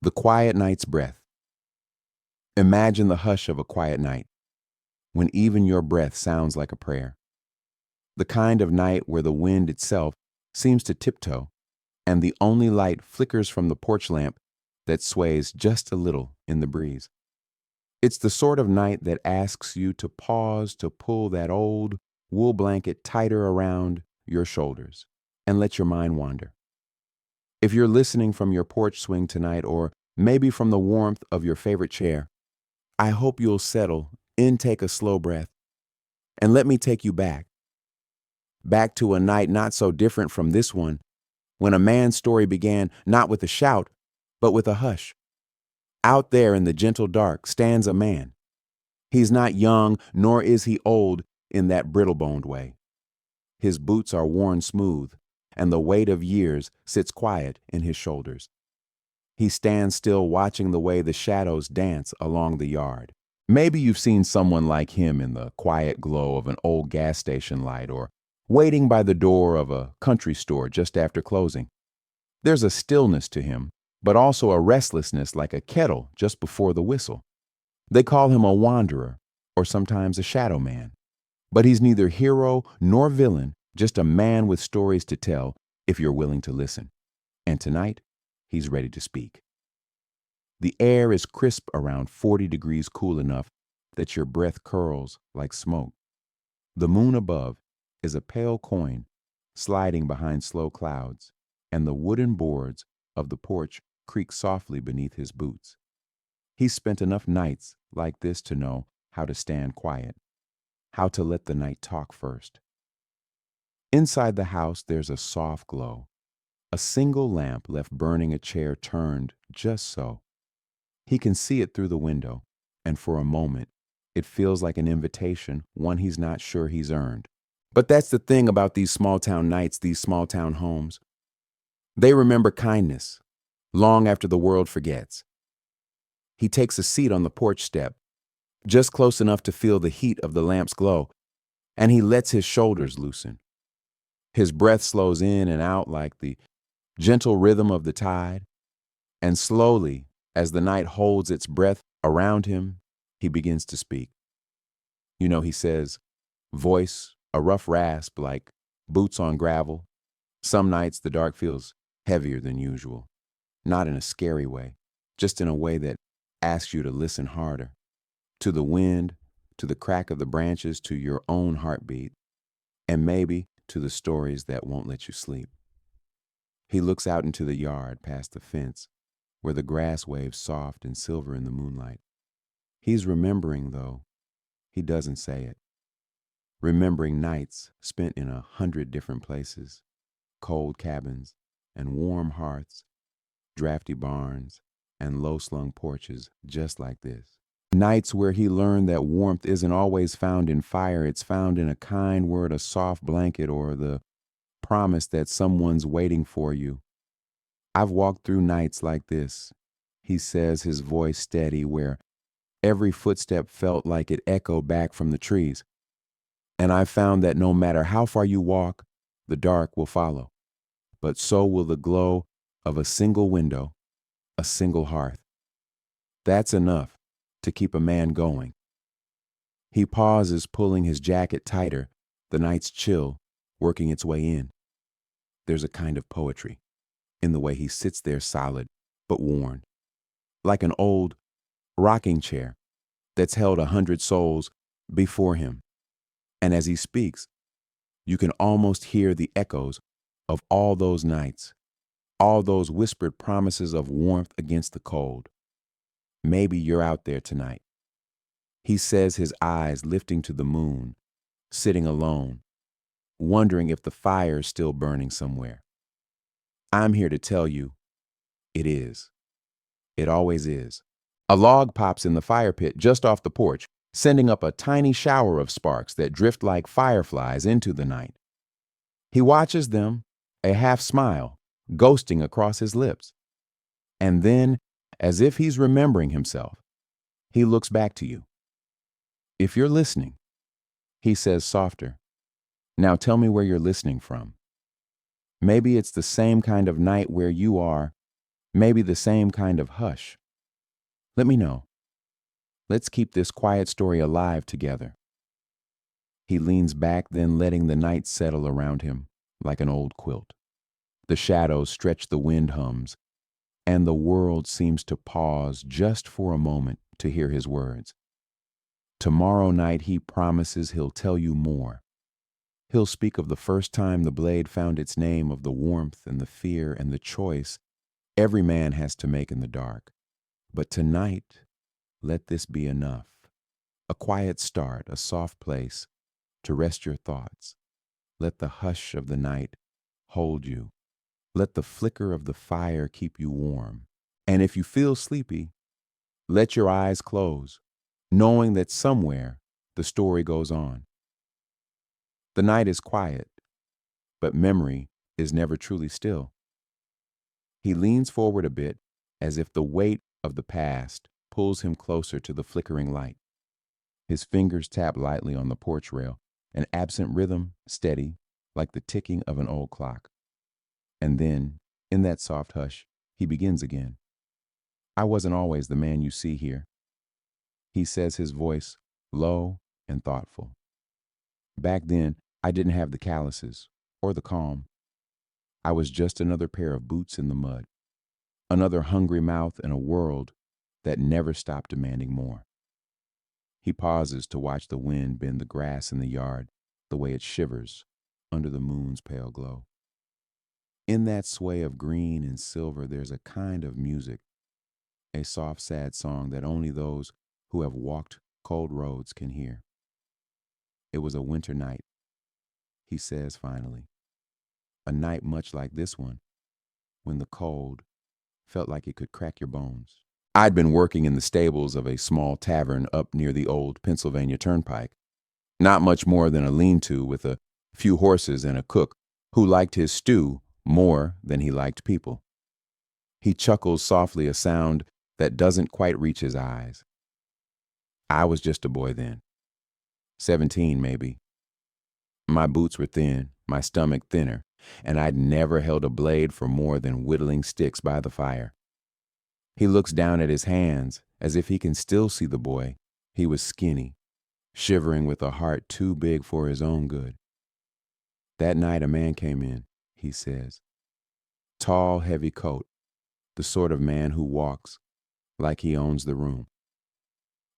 The quiet night's breath. Imagine the hush of a quiet night, when even your breath sounds like a prayer. The kind of night where the wind itself seems to tiptoe, and the only light flickers from the porch lamp that sways just a little in the breeze. It's the sort of night that asks you to pause to pull that old wool blanket tighter around your shoulders and let your mind wander. If you're listening from your porch swing tonight, or maybe from the warmth of your favorite chair, I hope you'll settle, intake a slow breath, and let me take you back to a night not so different from this one, when a man's story began not with a shout, but with a hush. Out there in the gentle dark stands a man. He's not young, nor is he old in that brittle-boned way. His boots are worn smooth, and the weight of years sits quiet in his shoulders. He stands still, watching the way the shadows dance along the yard. Maybe you've seen someone like him in the quiet glow of an old gas station light, or waiting by the door of a country store just after closing. There's a stillness to him, but also a restlessness, like a kettle just before the whistle. They call him a wanderer, or sometimes a shadow man. But he's neither hero nor villain, just a man with stories to tell if you're willing to listen. And tonight, he's ready to speak. The air is crisp, around 40 degrees, cool enough that your breath curls like smoke. The moon above is a pale coin sliding behind slow clouds, and the wooden boards of the porch creak softly beneath his boots. He's spent enough nights like this to know how to stand quiet, how to let the night talk first. Inside the house, there's a soft glow, a single lamp left burning, a chair turned just so. He can see it through the window, and for a moment, it feels like an invitation, one he's not sure he's earned. But that's the thing about these small-town nights, these small-town homes. They remember kindness long after the world forgets. He takes a seat on the porch step, just close enough to feel the heat of the lamp's glow, and he lets his shoulders loosen. His breath slows in and out like the gentle rhythm of the tide, and slowly, as the night holds its breath around him, he begins to speak. You know, he says, voice a rough rasp like boots on gravel. Some nights the dark feels heavier than usual, not in a scary way, just in a way that asks you to listen harder, to the wind, to the crack of the branches, to your own heartbeat, and maybe to the stories that won't let you sleep. He looks out into the yard past the fence, where the grass waves soft and silver in the moonlight. He's remembering, though he doesn't say it. Remembering nights spent in 100 different places, cold cabins and warm hearths, drafty barns and low-slung porches just like this. Nights where he learned that warmth isn't always found in fire, it's found in a kind word, a soft blanket, or the promise that someone's waiting for you. I've walked through nights like this, he says, his voice steady, where every footstep felt like it echoed back from the trees. And I've found that no matter how far you walk, the dark will follow. But so will the glow of a single window, a single hearth. That's enough to keep a man going. He pauses, pulling his jacket tighter, the night's chill working its way in. There's a kind of poetry in the way he sits there, solid but worn, like an old rocking chair that's held 100 souls before him. And as he speaks, you can almost hear the echoes of all those nights, all those whispered promises of warmth against the cold. Maybe you're out there tonight. He says, his eyes lifting to the moon, sitting alone, wondering if the fire's still burning somewhere. I'm here to tell you, it is. It always is. A log pops in the fire pit just off the porch, sending up a tiny shower of sparks that drift like fireflies into the night. He watches them, a half smile ghosting across his lips. And then, as if he's remembering himself, he looks back to you. If you're listening, he says softer, now tell me where you're listening from. Maybe it's the same kind of night where you are, Maybe the same kind of hush. Let me know. Let's keep this quiet story alive together. He leans back, then letting the night settle around him like an old quilt. The shadows stretch, the wind hums, and the world seems to pause just for a moment to hear his words. Tomorrow night, he promises he'll tell you more. He'll speak of the first time the blade found its name, of the warmth and the fear and the choice every man has to make in the dark. But tonight, let this be enough. A quiet start, a soft place to rest your thoughts. Let the hush of the night hold you. Let the flicker of the fire keep you warm. And if you feel sleepy, let your eyes close, knowing that somewhere the story goes on. The night is quiet, but memory is never truly still. He leans forward a bit, as if the weight of the past pulls him closer to the flickering light. His fingers tap lightly on the porch rail, an absent rhythm, steady, like the ticking of an old clock. And then, in that soft hush, he begins again. I wasn't always the man you see here. He says, his voice low and thoughtful. Back then, I didn't have the calluses or the calm. I was just another pair of boots in the mud, another hungry mouth in a world that never stopped demanding more. He pauses to watch the wind bend the grass in the yard, the way it shivers under the moon's pale glow. In that sway of green and silver, there's a kind of music, a soft, sad song that only those who have walked cold roads can hear. It was a winter night, he says finally, a night much like this one, when the cold felt like it could crack your bones. I'd been working in the stables of a small tavern up near the old Pennsylvania Turnpike, not much more than a lean-to with a few horses and a cook who liked his stew more than he liked people. He chuckles softly, a sound that doesn't quite reach his eyes. I was just a boy then, 17 maybe. My boots were thin, my stomach thinner, and I'd never held a blade for more than whittling sticks by the fire. He looks down at his hands as if he can still see the boy. He was skinny, shivering with a heart too big for his own good. That night a man came in, he says. Tall, heavy coat, the sort of man who walks like he owns the room.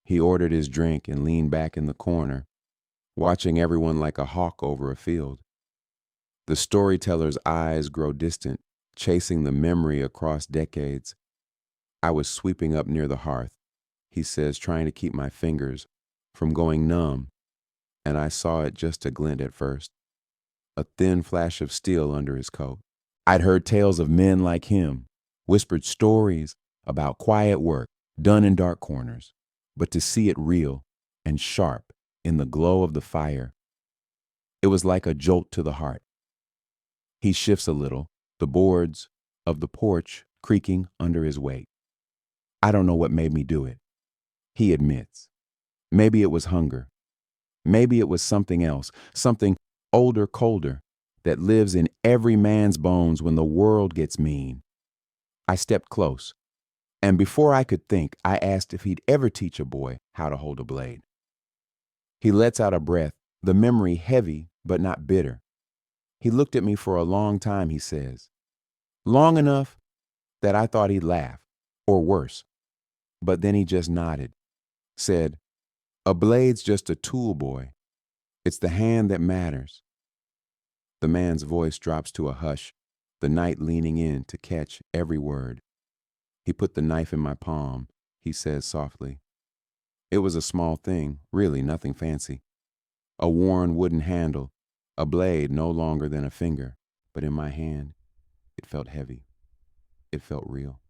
He ordered his drink and leaned back in the corner, watching everyone like a hawk over a field. The storyteller's eyes grow distant, chasing the memory across decades. I was sweeping up near the hearth, he says, trying to keep my fingers from going numb, and I saw it just a glint at first, a thin flash of steel under his coat. I'd heard tales of men like him, whispered stories about quiet work done in dark corners, but to see it real and sharp in the glow of the fire, it was like a jolt to the heart. He shifts a little, the boards of the porch creaking under his weight. I don't know what made me do it, he admits. Maybe it was hunger. Maybe it was something else, something older, colder, that lives in every man's bones when the world gets mean. I stepped close, and before I could think, I asked if he'd ever teach a boy how to hold a blade. He lets out a breath, the memory heavy but not bitter. He looked at me for a long time, he says. Long enough that I thought he'd laugh, or worse. But then he just nodded, said, a blade's just a tool, boy. It's the hand that matters. The man's voice drops to a hush, the night leaning in to catch every word. He put the knife in my palm, he says softly. It was a small thing, really nothing fancy. A worn wooden handle, a blade no longer than a finger, but in my hand, it felt heavy. It felt real.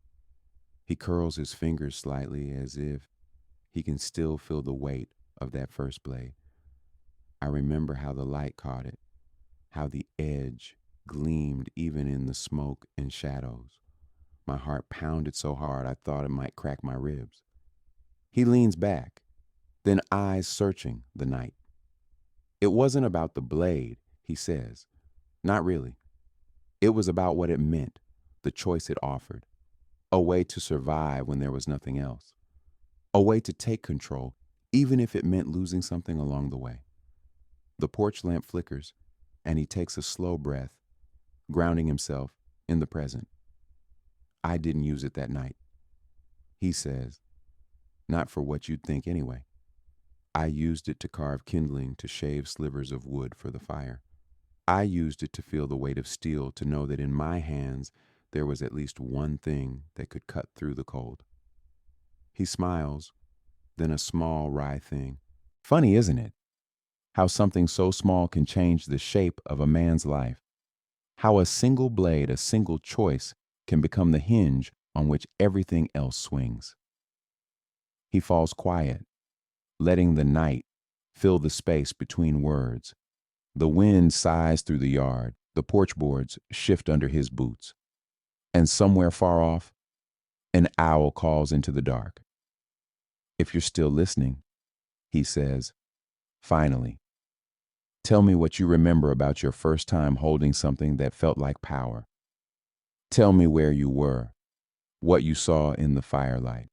He curls his fingers slightly as if he can still feel the weight of that first blade. I remember how the light caught it, how the edge gleamed even in the smoke and shadows. My heart pounded so hard I thought it might crack my ribs. He leans back, then eyes searching the night. It wasn't about the blade, he says. Not really. It was about what it meant, the choice it offered. a way to survive when there was nothing else, a way to take control, even if it meant losing something along the way. The porch lamp flickers, and he takes a slow breath, grounding himself in the present. I didn't use it that night, he says, not for what you'd think anyway. I used it to carve kindling, to shave slivers of wood for the fire. I used it to feel the weight of steel, to know that in my hands there was at least one thing that could cut through the cold. He smiles, then a small, wry thing. Funny, isn't it? How something so small can change the shape of a man's life. How a single blade, a single choice, can become the hinge on which everything else swings. He falls quiet, letting the night fill the space between words. The wind sighs through the yard, the porch boards shift under his boots. And somewhere far off, an owl calls into the dark. If you're still listening, he says, finally, tell me what you remember about your first time holding something that felt like power. Tell me where you were, what you saw in the firelight.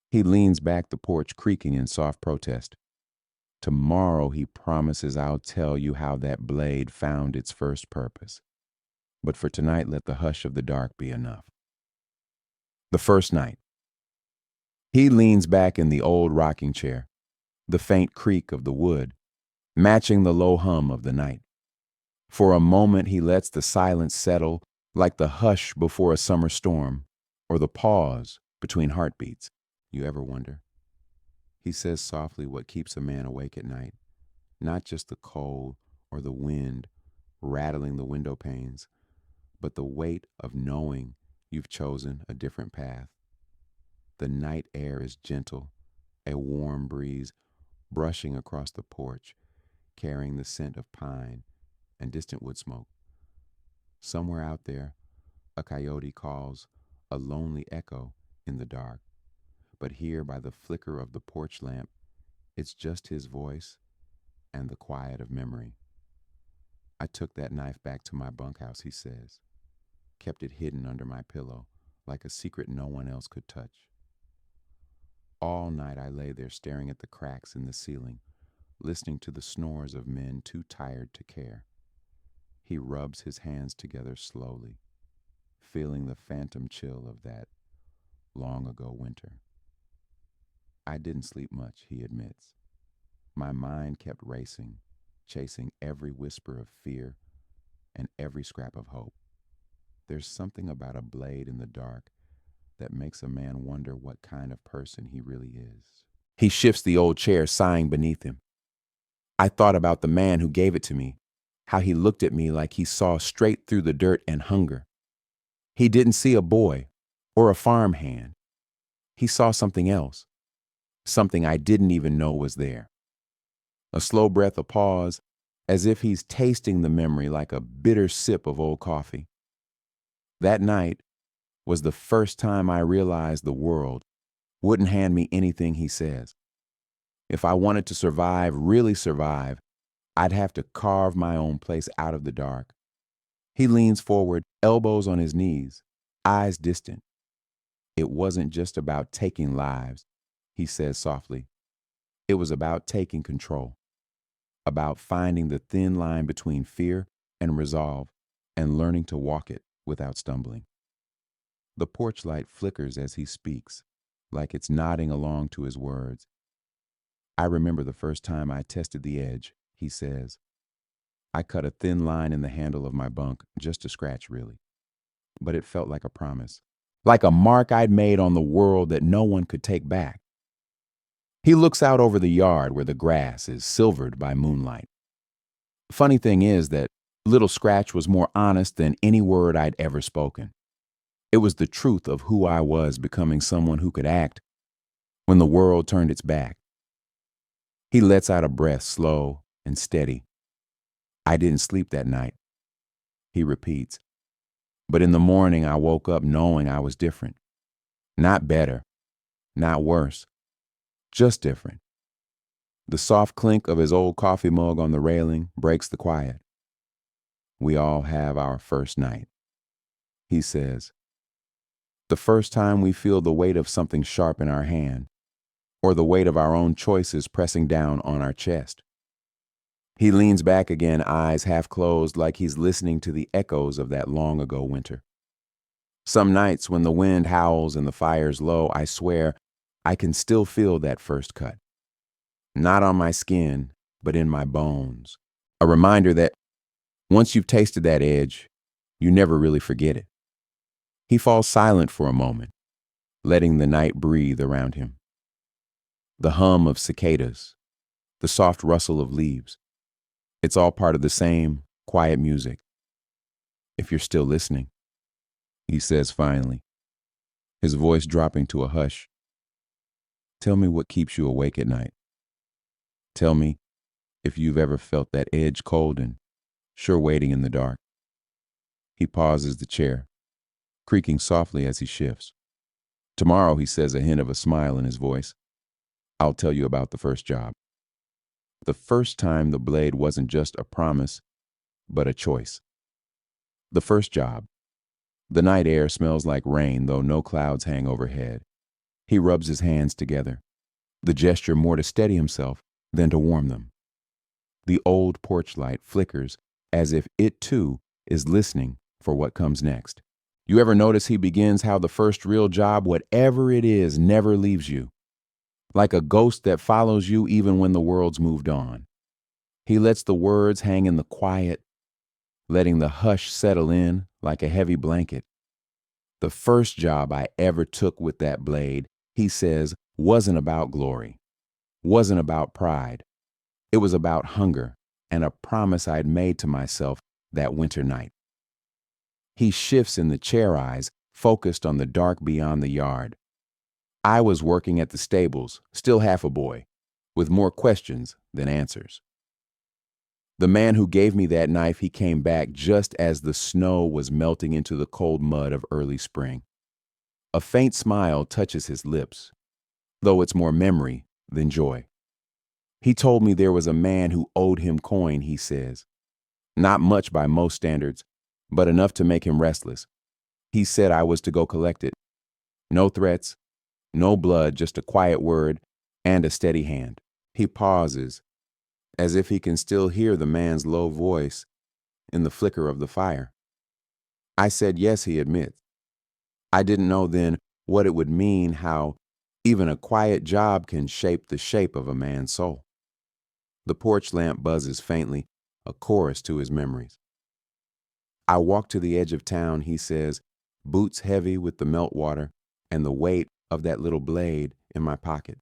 He leans back, the porch creaking in soft protest. Tomorrow, he promises, I'll tell you how that blade found its first purpose. But for tonight, let the hush of the dark be enough. The first night. He leans back in the old rocking chair, the faint creak of the wood, matching the low hum of the night. For a moment, he lets the silence settle, like the hush before a summer storm, or the pause between heartbeats. You ever wonder? He says softly, what keeps a man awake at night, not just the cold or the wind rattling the window panes, but the weight of knowing you've chosen a different path. The night air is gentle, a warm breeze brushing across the porch, carrying the scent of pine and distant wood smoke. Somewhere out there, a coyote calls, a lonely echo in the dark. But here, by the flicker of the porch lamp, it's just his voice and the quiet of memory. I took that knife back to my bunkhouse, he says, kept it hidden under my pillow, like a secret no one else could touch. All night I lay there staring at the cracks in the ceiling, listening to the snores of men too tired to care. He rubs his hands together slowly, feeling the phantom chill of that long ago winter. I didn't sleep much, he admits. My mind kept racing, chasing every whisper of fear and every scrap of hope. There's something about a blade in the dark that makes a man wonder what kind of person he really is. He shifts the old chair, sighing beneath him. I thought about the man who gave it to me, how he looked at me like he saw straight through the dirt and hunger. He didn't see a boy or a farmhand. He saw something else, something I didn't even know was there. A slow breath, a pause, as if he's tasting the memory like a bitter sip of old coffee. That night was the first time I realized the world wouldn't hand me anything he says. If I wanted to survive, really survive, I'd have to carve my own place out of the dark. He leans forward, elbows on his knees, eyes distant. It wasn't just about taking lives, he says softly. It was about taking control, about finding the thin line between fear and resolve and learning to walk it without stumbling. The porch light flickers as he speaks, like it's nodding along to his words. I remember the first time I tested the edge, he says. I cut a thin line in the handle of my bunk, just a scratch really. But it felt like a promise, like a mark I'd made on the world that no one could take back. He looks out over the yard where the grass is silvered by moonlight. Funny thing is that little scratch was more honest than any word I'd ever spoken. It was the truth of who I was, becoming someone who could act when the world turned its back. He lets out a breath, slow and steady. I didn't sleep that night, he repeats. But in the morning, I woke up knowing I was different. Not better, not worse, just different. The soft clink of his old coffee mug on the railing breaks the quiet. We all have our first night, he says. The first time we feel the weight of something sharp in our hand, or the weight of our own choices pressing down on our chest. He leans back again, eyes half closed, like he's listening to the echoes of that long ago winter. Some nights when the wind howls and the fire's low, I swear I can still feel that first cut. Not on my skin, but in my bones. A reminder that once you've tasted that edge, you never really forget it. He falls silent for a moment, letting the night breathe around him. The hum of cicadas, the soft rustle of leaves. It's all part of the same quiet music. If you're still listening, he says finally, his voice dropping to a hush. Tell me what keeps you awake at night. Tell me if you've ever felt that edge cold and sure waiting in the dark. He pauses the chair, creaking softly as he shifts. Tomorrow, he says, a hint of a smile in his voice, I'll tell you about the first job. The first time the blade wasn't just a promise, but a choice. The first job. The night air smells like rain, though no clouds hang overhead. He rubs his hands together, the gesture more to steady himself than to warm them. The old porch light flickers as if it, too, is listening for what comes next. You ever notice he begins how the first real job, whatever it is, never leaves you? Like a ghost that follows you even when the world's moved on. He lets the words hang in the quiet, letting the hush settle in like a heavy blanket. The first job I ever took with that blade, he says, wasn't about glory, wasn't about pride. It was about hunger and a promise I'd made to myself that winter night. He shifts in the chair eyes, focused on the dark beyond the yard. I was working at the stables, still half a boy, with more questions than answers. The man who gave me that knife, he came back just as the snow was melting into the cold mud of early spring. A faint smile touches his lips, though it's more memory than joy. He told me there was a man who owed him coin, he says. Not much by most standards, but enough to make him restless. He said I was to go collect it. No threats, no blood, just a quiet word and a steady hand. He pauses, as if he can still hear the man's low voice in the flicker of the fire. I said yes, he admits. I didn't know then what it would mean, how even a quiet job can shape the shape of a man's soul. The porch lamp buzzes faintly, a chorus to his memories. I walk to the edge of town, he says, boots heavy with the meltwater and the weight of that little blade in my pocket.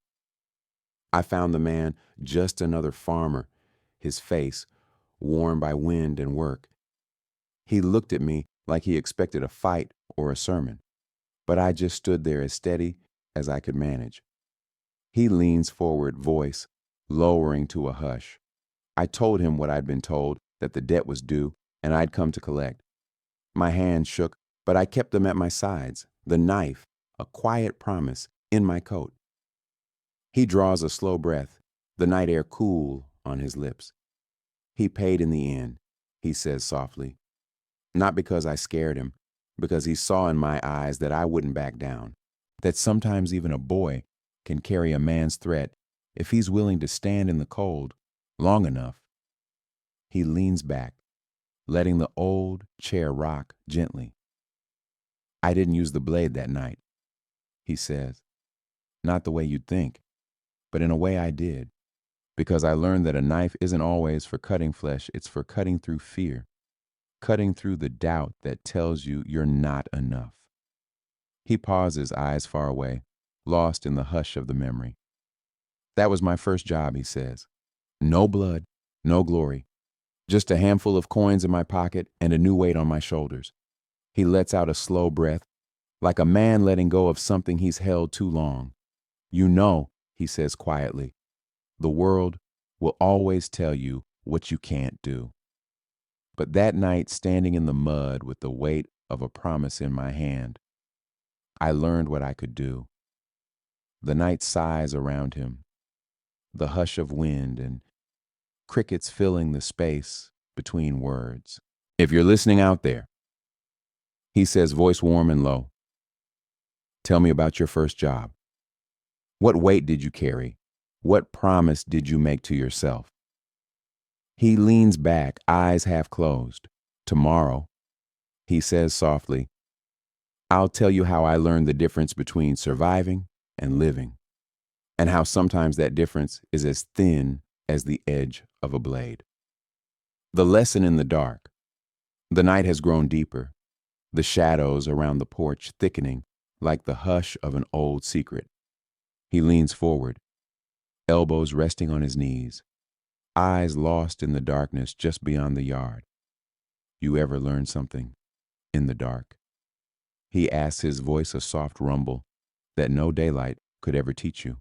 I found the man, just another farmer, his face worn by wind and work. He looked at me like he expected a fight or a sermon, but I just stood there as steady as I could manage. He leans forward, voice lowering to a hush. I told him what I'd been told, that the debt was due, and I'd come to collect. My hands shook, but I kept them at my sides, the knife, a quiet promise, in my coat. He draws a slow breath, the night air cool on his lips. He paid in the end, he says softly. Not because I scared him, because he saw in my eyes that I wouldn't back down, that sometimes even a boy can carry a man's threat if he's willing to stand in the cold long enough. He leans back, letting the old chair rock gently. I didn't use the blade that night, he says. Not the way you'd think, but in a way I did, because I learned that a knife isn't always for cutting flesh, it's for cutting through fear, cutting through the doubt that tells you you're not enough. He pauses, eyes far away, lost in the hush of the memory. That was my first job, he says. No blood, no glory, just a handful of coins in my pocket and a new weight on my shoulders. He lets out a slow breath, like a man letting go of something he's held too long. You know, he says quietly, the world will always tell you what you can't do. But that night, standing in the mud with the weight of a promise in my hand, I learned what I could do. The night sighs around him, the hush of wind and crickets filling the space between words. If you're listening out there, he says, voice warm and low, Tell me about your first job. What weight did you carry? What promise did you make to yourself? He leans back, eyes half closed. Tomorrow, he says softly, I'll tell you how I learned the difference between surviving and living, and how sometimes that difference is as thin as the edge of a blade. The lesson in the dark. The night has grown deeper, the shadows around the porch thickening like the hush of an old secret. He leans forward, elbows resting on his knees, eyes lost in the darkness just beyond the yard. You ever learn something in the dark? He asks, his voice a soft rumble that no daylight could ever teach you.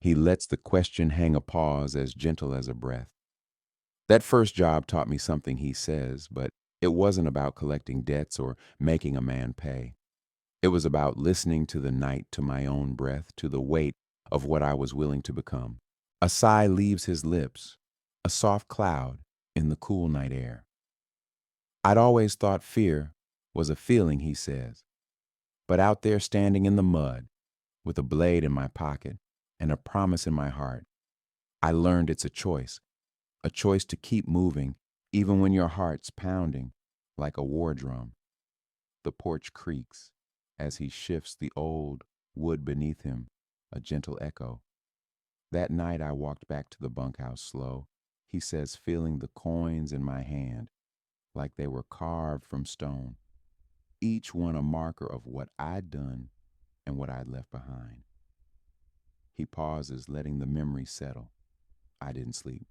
He lets the question hang a pause as gentle as a breath. That first job taught me something, he says, but it wasn't about collecting debts or making a man pay. It was about listening to the night, to my own breath, to the weight of what I was willing to become. A sigh leaves his lips, a soft cloud in the cool night air. I'd always thought fear was a feeling, he says, but out there standing in the mud with a blade in my pocket and a promise in my heart, I learned it's a choice to keep moving even when your heart's pounding like a war drum. The porch creaks as he shifts the old wood beneath him, a gentle echo. That night I walked back to the bunkhouse slow, he says, feeling the coins in my hand like they were carved from stone, each one a marker of what I'd done and what I'd left behind. He pauses, letting the memory settle. I didn't sleep,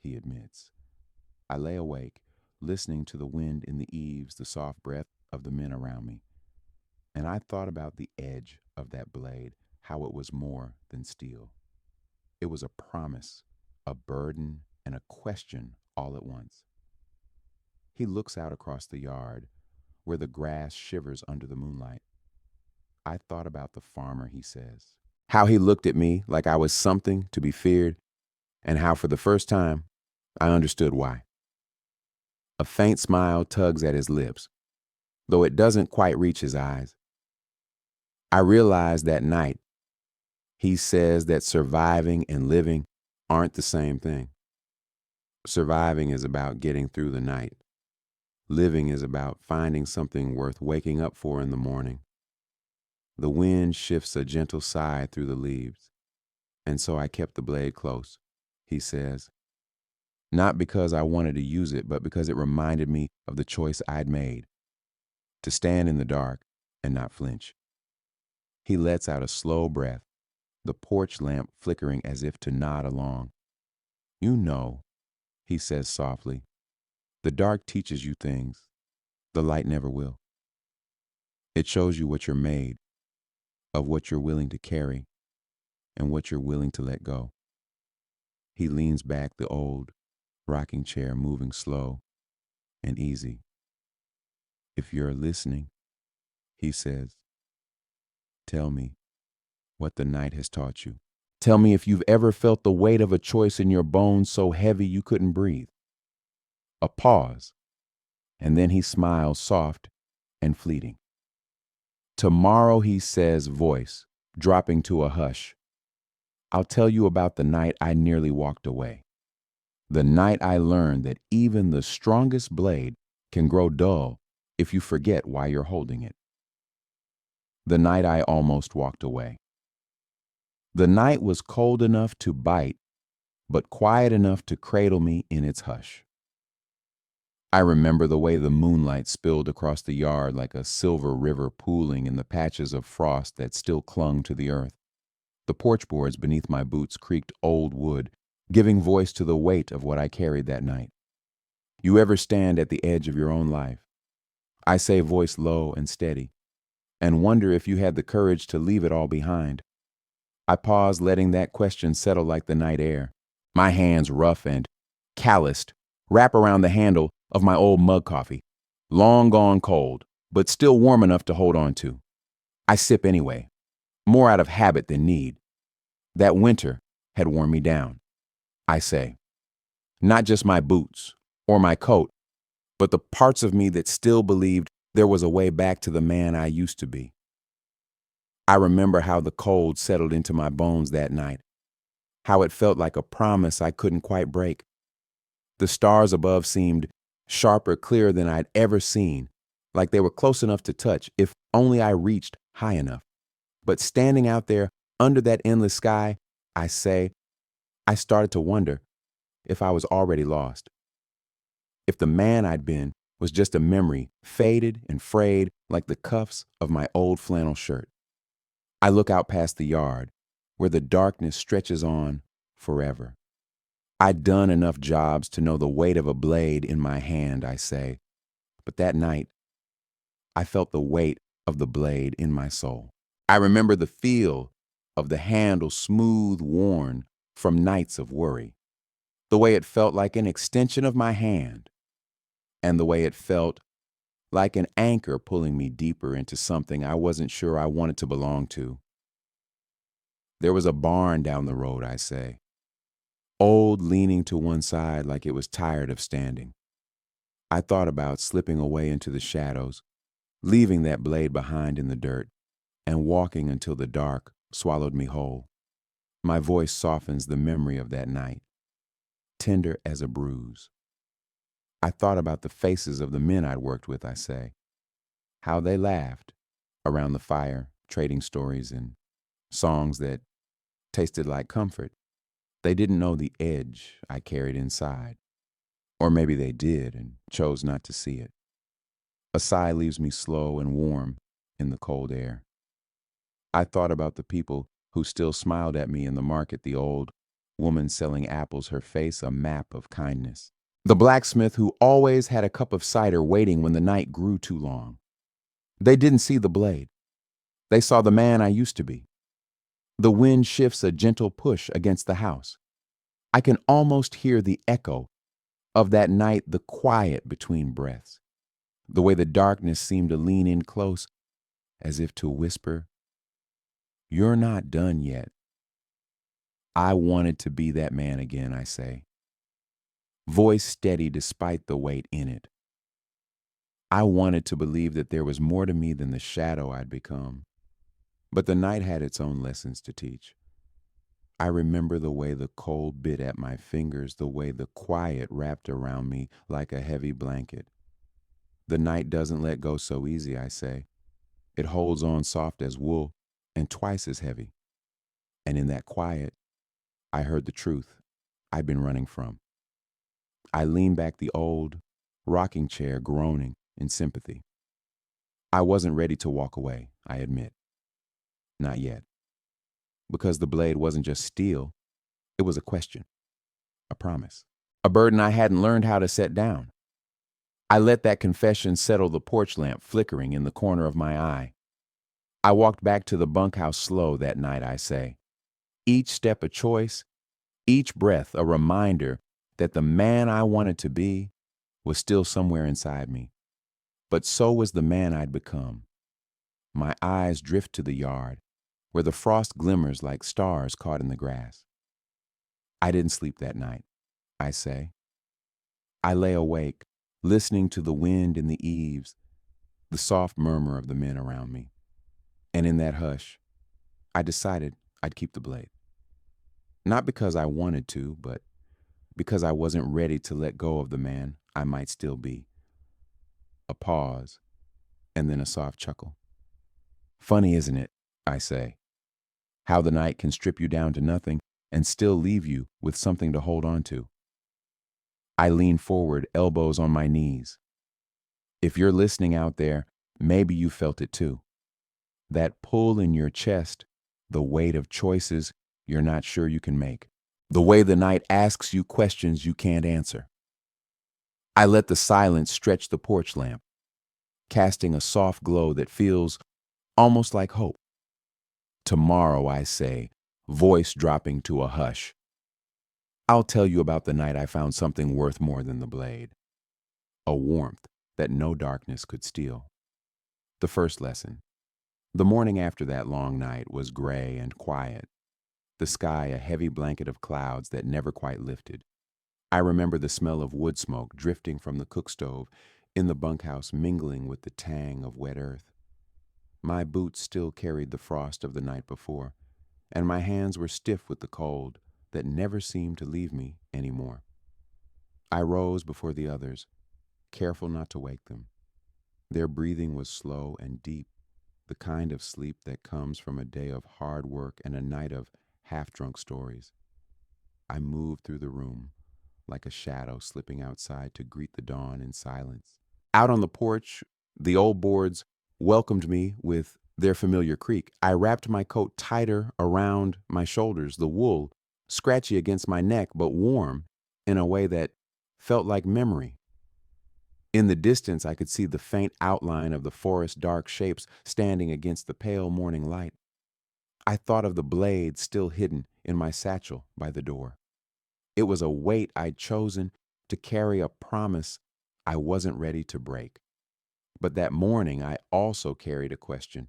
he admits. I lay awake, listening to the wind in the eaves, the soft breath of the men around me. And I thought about the edge of that blade, how it was more than steel. It was a promise, a burden, and a question all at once. He looks out across the yard, where the grass shivers under the moonlight. I thought about the farmer, he says, how he looked at me like I was something to be feared, and how for the first time, I understood why. A faint smile tugs at his lips, though it doesn't quite reach his eyes. I realized that night, he says, that surviving and living aren't the same thing. Surviving is about getting through the night. Living is about finding something worth waking up for in the morning. The wind shifts a gentle sigh through the leaves, and so I kept the blade close, he says, not because I wanted to use it, but because it reminded me of the choice I'd made, to stand in the dark and not flinch. He lets out a slow breath, the porch lamp flickering as if to nod along. You know, he says softly, the dark teaches you things the light never will. It shows you what you're made of, what you're willing to carry, and what you're willing to let go. He leans back, the old rocking chair moving slow and easy. If you're listening, he says, tell me what the night has taught you. Tell me if you've ever felt the weight of a choice in your bones so heavy you couldn't breathe. A pause, and then he smiles, soft and fleeting. Tomorrow, he says, voice dropping to a hush, I'll tell you about the night I nearly walked away. The night I learned that even the strongest blade can grow dull if you forget why you're holding it. The night I almost walked away. The night was cold enough to bite, but quiet enough to cradle me in its hush. I remember the way the moonlight spilled across the yard like a silver river pooling in the patches of frost that still clung to the earth. The porch boards beneath my boots creaked old wood, giving voice to the weight of what I carried that night. You ever stand at the edge of your own life? I say, voice low and steady, and wonder if you had the courage to leave it all behind. I pause, letting that question settle like the night air. My hands, rough and calloused, wrap around the handle of my old mug coffee, long gone cold, but still warm enough to hold on to. I sip anyway, more out of habit than need. That winter had worn me down, I say. Not just my boots or my coat, but the parts of me that still believed there was a way back to the man I used to be. I remember how the cold settled into my bones that night, how it felt like a promise I couldn't quite break. The stars above seemed sharper, clearer than I'd ever seen, like they were close enough to touch if only I reached high enough. But standing out there under that endless sky, I started to wonder if I was already lost. If the man I'd been was just a memory, faded and frayed like the cuffs of my old flannel shirt. I look out past the yard, where the darkness stretches on forever. I'd done enough jobs to know the weight of a blade in my hand, I say. But that night, I felt the weight of the blade in my soul. I remember the feel of the handle smooth worn from nights of worry, the way it felt like an extension of my hand, and the way it felt like an anchor pulling me deeper into something I wasn't sure I wanted to belong to. There was a barn down the road, I say, old, leaning to one side like it was tired of standing. I thought about slipping away into the shadows, leaving that blade behind in the dirt, and walking until the dark swallowed me whole. My voice softens the memory of that night, tender as a bruise. I thought about the faces of the men I'd worked with, I say, how they laughed around the fire, trading stories and songs that tasted like comfort. They didn't know the edge I carried inside. Or maybe they did and chose not to see it. A sigh leaves me slow and warm in the cold air. I thought about the people who still smiled at me in the market, the old woman selling apples, her face a map of kindness. The blacksmith who always had a cup of cider waiting when the night grew too long. They didn't see the blade. They saw the man I used to be. The wind shifts a gentle push against the house. I can almost hear the echo of that night, the quiet between breaths, the way the darkness seemed to lean in close as if to whisper, "You're not done yet." I wanted to be that man again, I say, voice steady despite the weight in it. I wanted to believe that there was more to me than the shadow I'd become. But the night had its own lessons to teach. I remember the way the cold bit at my fingers, the way the quiet wrapped around me like a heavy blanket. The night doesn't let go so easy, I say. It holds on soft as wool and twice as heavy. And in that quiet, I heard the truth I'd been running from. I leaned back the old rocking chair, groaning in sympathy. I wasn't ready to walk away, I admit. Not yet. Because the blade wasn't just steel, it was a question, a promise, a burden I hadn't learned how to set down. I let that confession settle the porch lamp flickering in the corner of my eye. I walked back to the bunkhouse slow that night, I say. Each step a choice, each breath a reminder that the man I wanted to be was still somewhere inside me. But so was the man I'd become. My eyes drift to the yard, where the frost glimmers like stars caught in the grass. I didn't sleep that night, I say. I lay awake, listening to the wind in the eaves, the soft murmur of the men around me. And in that hush, I decided I'd keep the blade. Not because I wanted to, but because I wasn't ready to let go of the man I might still be. A pause, and then a soft chuckle. Funny, isn't it, I say, how the night can strip you down to nothing and still leave you with something to hold on to. I lean forward, elbows on my knees. If you're listening out there, maybe you felt it too. That pull in your chest, the weight of choices you're not sure you can make. The way the night asks you questions you can't answer. I let the silence stretch the porch lamp, casting a soft glow that feels almost like hope. Tomorrow, I say, voice dropping to a hush, I'll tell you about the night I found something worth more than the blade. A warmth that no darkness could steal. The first lesson. The morning after that long night was gray and quiet. The sky a heavy blanket of clouds that never quite lifted. I remember the smell of wood smoke drifting from the cook stove in the bunkhouse, mingling with the tang of wet earth. My boots still carried the frost of the night before, and my hands were stiff with the cold that never seemed to leave me anymore. I rose before the others, careful not to wake them. Their breathing was slow and deep, the kind of sleep that comes from a day of hard work and a night of half-drunk stories. I moved through the room, like a shadow slipping outside to greet the dawn in silence. Out on the porch, the old boards welcomed me with their familiar creak. I wrapped my coat tighter around my shoulders, the wool scratchy against my neck, but warm in a way that felt like memory. In the distance, I could see the faint outline of the forest's dark shapes standing against the pale morning light. I thought of the blade still hidden in my satchel by the door. It was a weight I'd chosen to carry, a promise I wasn't ready to break. But that morning, I also carried a question.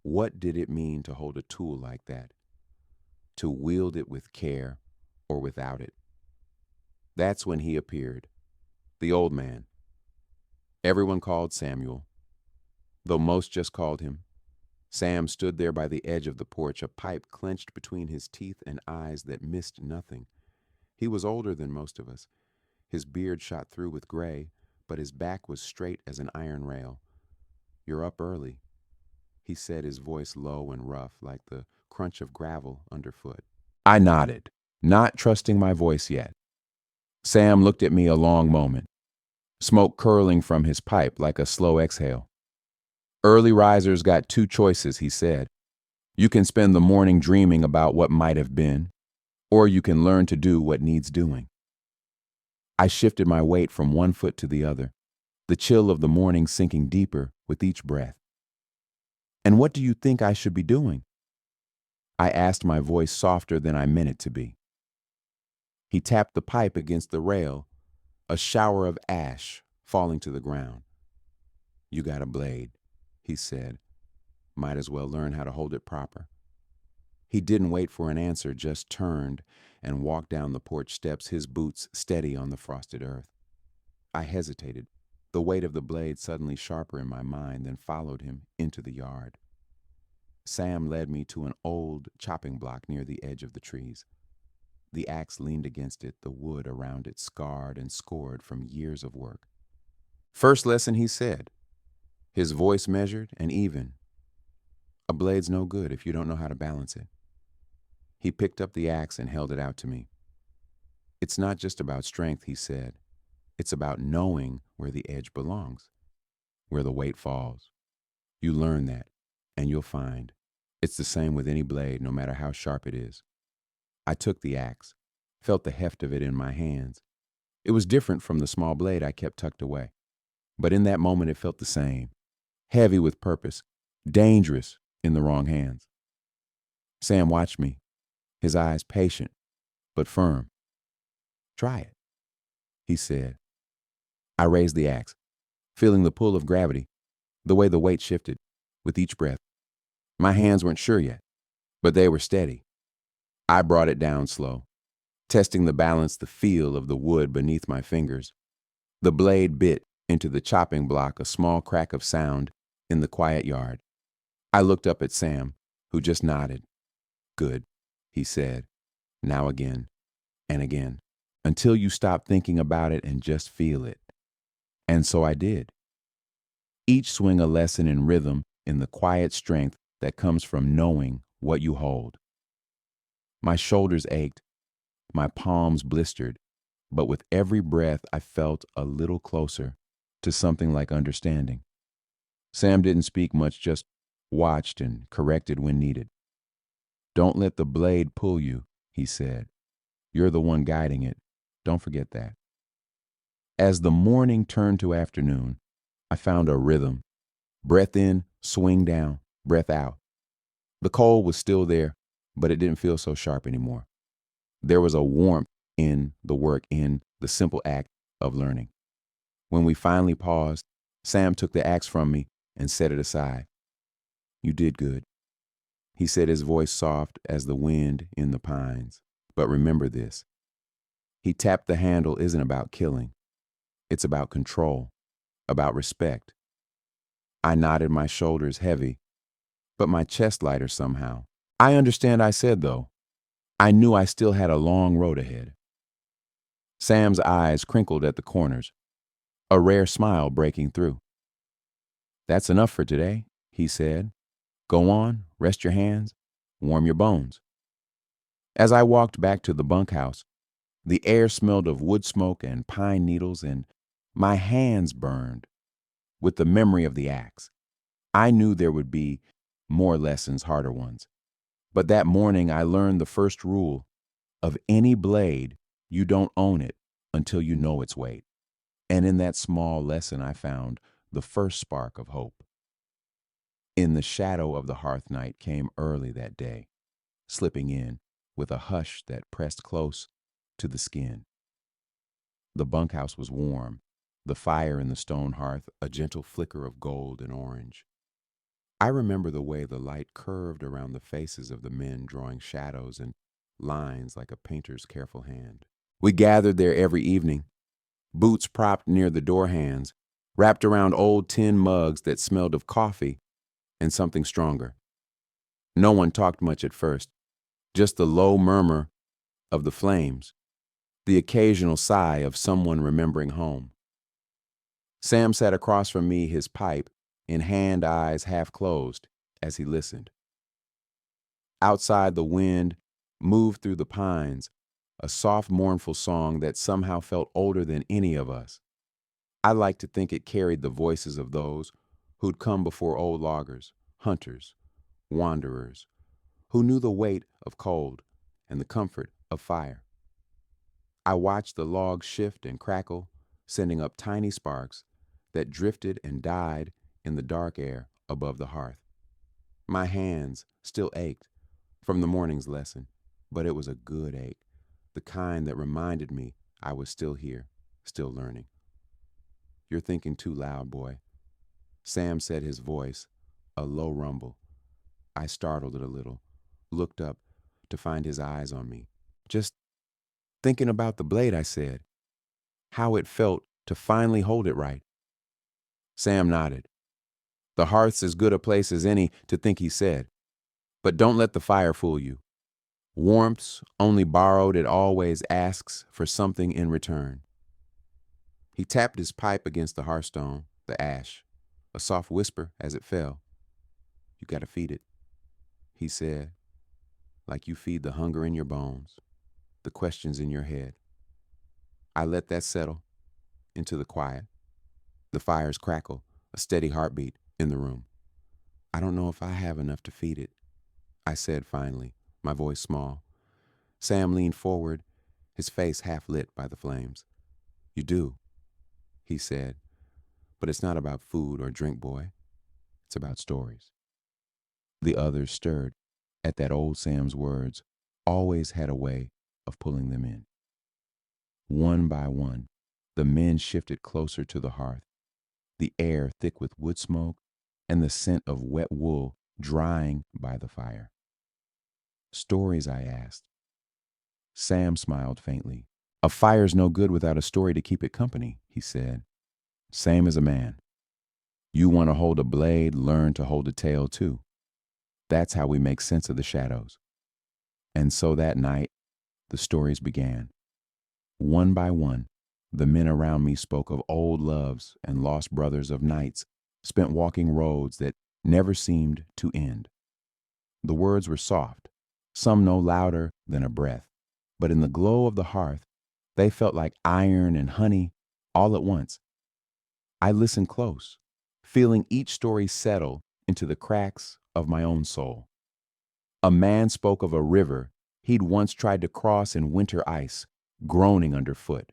What did it mean to hold a tool like that? To wield it with care or without it? That's when he appeared, the old man. Everyone called Samuel, though most just called him. Sam stood there by the edge of the porch, a pipe clenched between his teeth and eyes that missed nothing. He was older than most of us. His beard shot through with gray, but his back was straight as an iron rail. "You're up early," he said, his voice low and rough, like the crunch of gravel underfoot. I nodded, not trusting my voice yet. Sam looked at me a long moment, smoke curling from his pipe like a slow exhale. "Early risers got two choices," he said. "You can spend the morning dreaming about what might have been, or you can learn to do what needs doing." I shifted my weight from one foot to the other, the chill of the morning sinking deeper with each breath. "And what do you think I should be doing?" I asked, my voice softer than I meant it to be. He tapped the pipe against the rail, a shower of ash falling to the ground. "You got a blade," he said. "Might as well learn how to hold it proper." He didn't wait for an answer, just turned and walked down the porch steps, his boots steady on the frosted earth. I hesitated, the weight of the blade suddenly sharper in my mind, then followed him into the yard. Sam led me to an old chopping block near the edge of the trees. The axe leaned against it, the wood around it scarred and scored from years of work. "First lesson," he said, his voice measured and even. "A blade's no good if you don't know how to balance it." He picked up the axe and held it out to me. "It's not just about strength," he said. "It's about knowing where the edge belongs, where the weight falls. You learn that, and you'll find it's the same with any blade, no matter how sharp it is." I took the axe, felt the heft of it in my hands. It was different from the small blade I kept tucked away. But in that moment, it felt the same, heavy with purpose, dangerous in the wrong hands. Sam watched me, his eyes patient but firm. "Try it," he said. I raised the axe, feeling the pull of gravity, the way the weight shifted with each breath. My hands weren't sure yet, but they were steady. I brought it down slow, testing the balance, the feel of the wood beneath my fingers. The blade bit into the chopping block, a small crack of sound in the quiet yard. I looked up at Sam, who just nodded. "Good," he said, "now again and again, until you stop thinking about it and just feel it." And so I did. Each swing a lesson in rhythm, in the quiet strength that comes from knowing what you hold. My shoulders ached, my palms blistered, but with every breath I felt a little closer to something like understanding. Sam didn't speak much, just watched and corrected when needed. "Don't let the blade pull you," he said. "You're the one guiding it. Don't forget that." As the morning turned to afternoon, I found a rhythm. Breath in, swing down, breath out. The cold was still there, but it didn't feel so sharp anymore. There was a warmth in the work, in the simple act of learning. When we finally paused, Sam took the axe from me and set it aside. "You did good," he said, his voice soft as the wind in the pines. "But remember this." He tapped the handle isn't about killing. It's about control, about respect. I nodded, my shoulders heavy, but my chest lighter somehow. I understand, I said, though. I knew I still had a long road ahead. Sam's eyes crinkled at the corners, a rare smile breaking through. That's enough for today, he said. Go on, rest your hands, warm your bones. As I walked back to the bunkhouse, the air smelled of wood smoke and pine needles, and my hands burned with the memory of the axe. I knew there would be more lessons, harder ones. But that morning I learned the first rule of any blade: you don't own it until you know its weight. And in that small lesson I found the first spark of hope. In the shadow of the hearth night came early that day, slipping in with a hush that pressed close to the skin. The bunkhouse was warm, the fire in the stone hearth a gentle flicker of gold and orange. I remember the way the light curved around the faces of the men, drawing shadows and lines like a painter's careful hand. We gathered there every evening, boots propped near the door hands, wrapped around old tin mugs that smelled of coffee and something stronger. No one talked much at first, just the low murmur of the flames, the occasional sigh of someone remembering home. Sam sat across from me, his pipe in hand, eyes half closed as he listened. Outside, the wind moved through the pines, a soft, mournful song that somehow felt older than any of us. I like to think it carried the voices of those who'd come before old loggers, hunters, wanderers, who knew the weight of cold and the comfort of fire. I watched the logs shift and crackle, sending up tiny sparks that drifted and died in the dark air above the hearth. My hands still ached from the morning's lesson, but it was a good ache, the kind that reminded me I was still here, still learning. You're thinking too loud, boy, Sam said, his voice a low rumble. I startled it a little, looked up to find his eyes on me. Just thinking about the blade, I said. How it felt to finally hold it right. Sam nodded. The hearth's as good a place as any to think, he said. But don't let the fire fool you. Warmth's only borrowed, it always asks for something in return. He tapped his pipe against the hearthstone, the ash, a soft whisper as it fell. You gotta feed it, he said, like you feed the hunger in your bones, the questions in your head. I let that settle into the quiet, the fire's crackle, a steady heartbeat in the room. I don't know if I have enough to feed it, I said finally, my voice small. Sam leaned forward, his face half lit by the flames. You do, he said, but it's not about food or drink, boy. It's about stories. The others stirred at that. Old Sam's words always had a way of pulling them in. One by one, the men shifted closer to the hearth, the air thick with wood smoke and the scent of wet wool drying by the fire. Stories, I asked. Sam smiled faintly. A fire's no good without a story to keep it company, he said. Same as a man. You want to hold a blade, learn to hold a tale too. That's how we make sense of the shadows. And so that night, the stories began. One by one, the men around me spoke of old loves and lost brothers, of nights spent walking roads that never seemed to end. The words were soft, some no louder than a breath, but in the glow of the hearth, they felt like iron and honey all at once. I listened close, feeling each story settle into the cracks of my own soul. A man spoke of a river he'd once tried to cross in winter ice, groaning underfoot.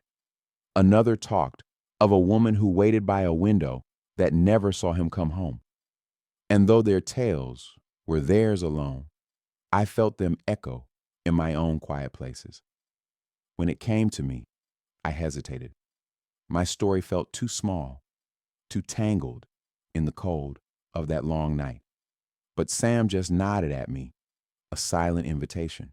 Another talked of a woman who waited by a window that never saw him come home. And though their tales were theirs alone, I felt them echo in my own quiet places. When it came to me, I hesitated. My story felt too small, too tangled in the cold of that long night. But Sam just nodded at me, a silent invitation.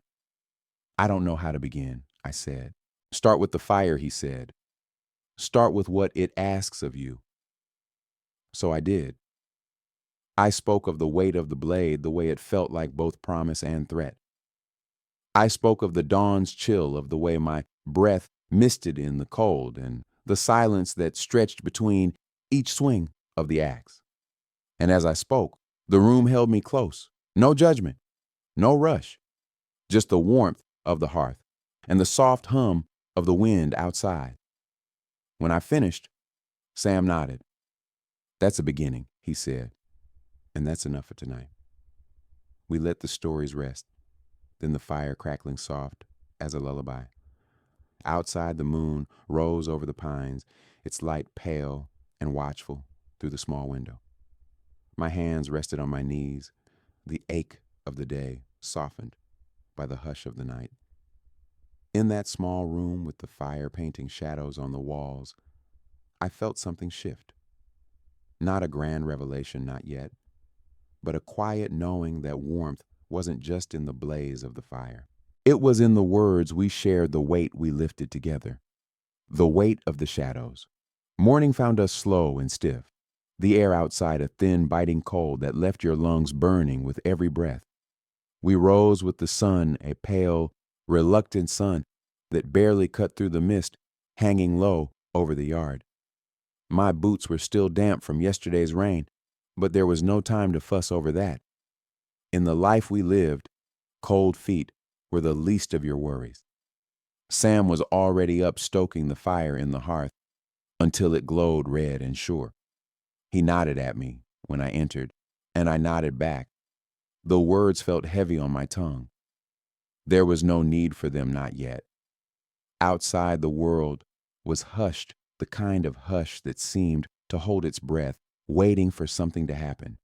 I don't know how to begin, I said. Start with the fire, he said. Start with what it asks of you. So I did. I spoke of the weight of the blade, the way it felt like both promise and threat. I spoke of the dawn's chill, of the way my breath misted in the cold, and the silence that stretched between each swing of the axe. And as I spoke, the room held me close. No judgment, no rush, just the warmth of the hearth and the soft hum of the wind outside. When I finished, Sam nodded. "That's a beginning," he said, "and that's enough for tonight." We let the stories rest, then the fire crackling soft as a lullaby. Outside, the moon rose over the pines, its light pale and watchful through the small window. My hands rested on my knees, the ache of the day softened by the hush of the night. In that small room with the fire painting shadows on the walls, I felt something shift. Not a grand revelation, not yet, but a quiet knowing that warmth wasn't just in the blaze of the fire. It was in the words we shared, the weight we lifted together, the weight of the shadows. Morning found us slow and stiff, the air outside a thin, biting cold that left your lungs burning with every breath. We rose with the sun, a pale, reluctant sun that barely cut through the mist, hanging low over the yard. My boots were still damp from yesterday's rain, but there was no time to fuss over that. In the life we lived, cold feet were the least of your worries. Sam was already up stoking the fire in the hearth until it glowed red and sure. He nodded at me when I entered, and I nodded back. The words felt heavy on my tongue. There was no need for them, not yet. Outside, the world was hushed, the kind of hush that seemed to hold its breath, waiting for something to happen.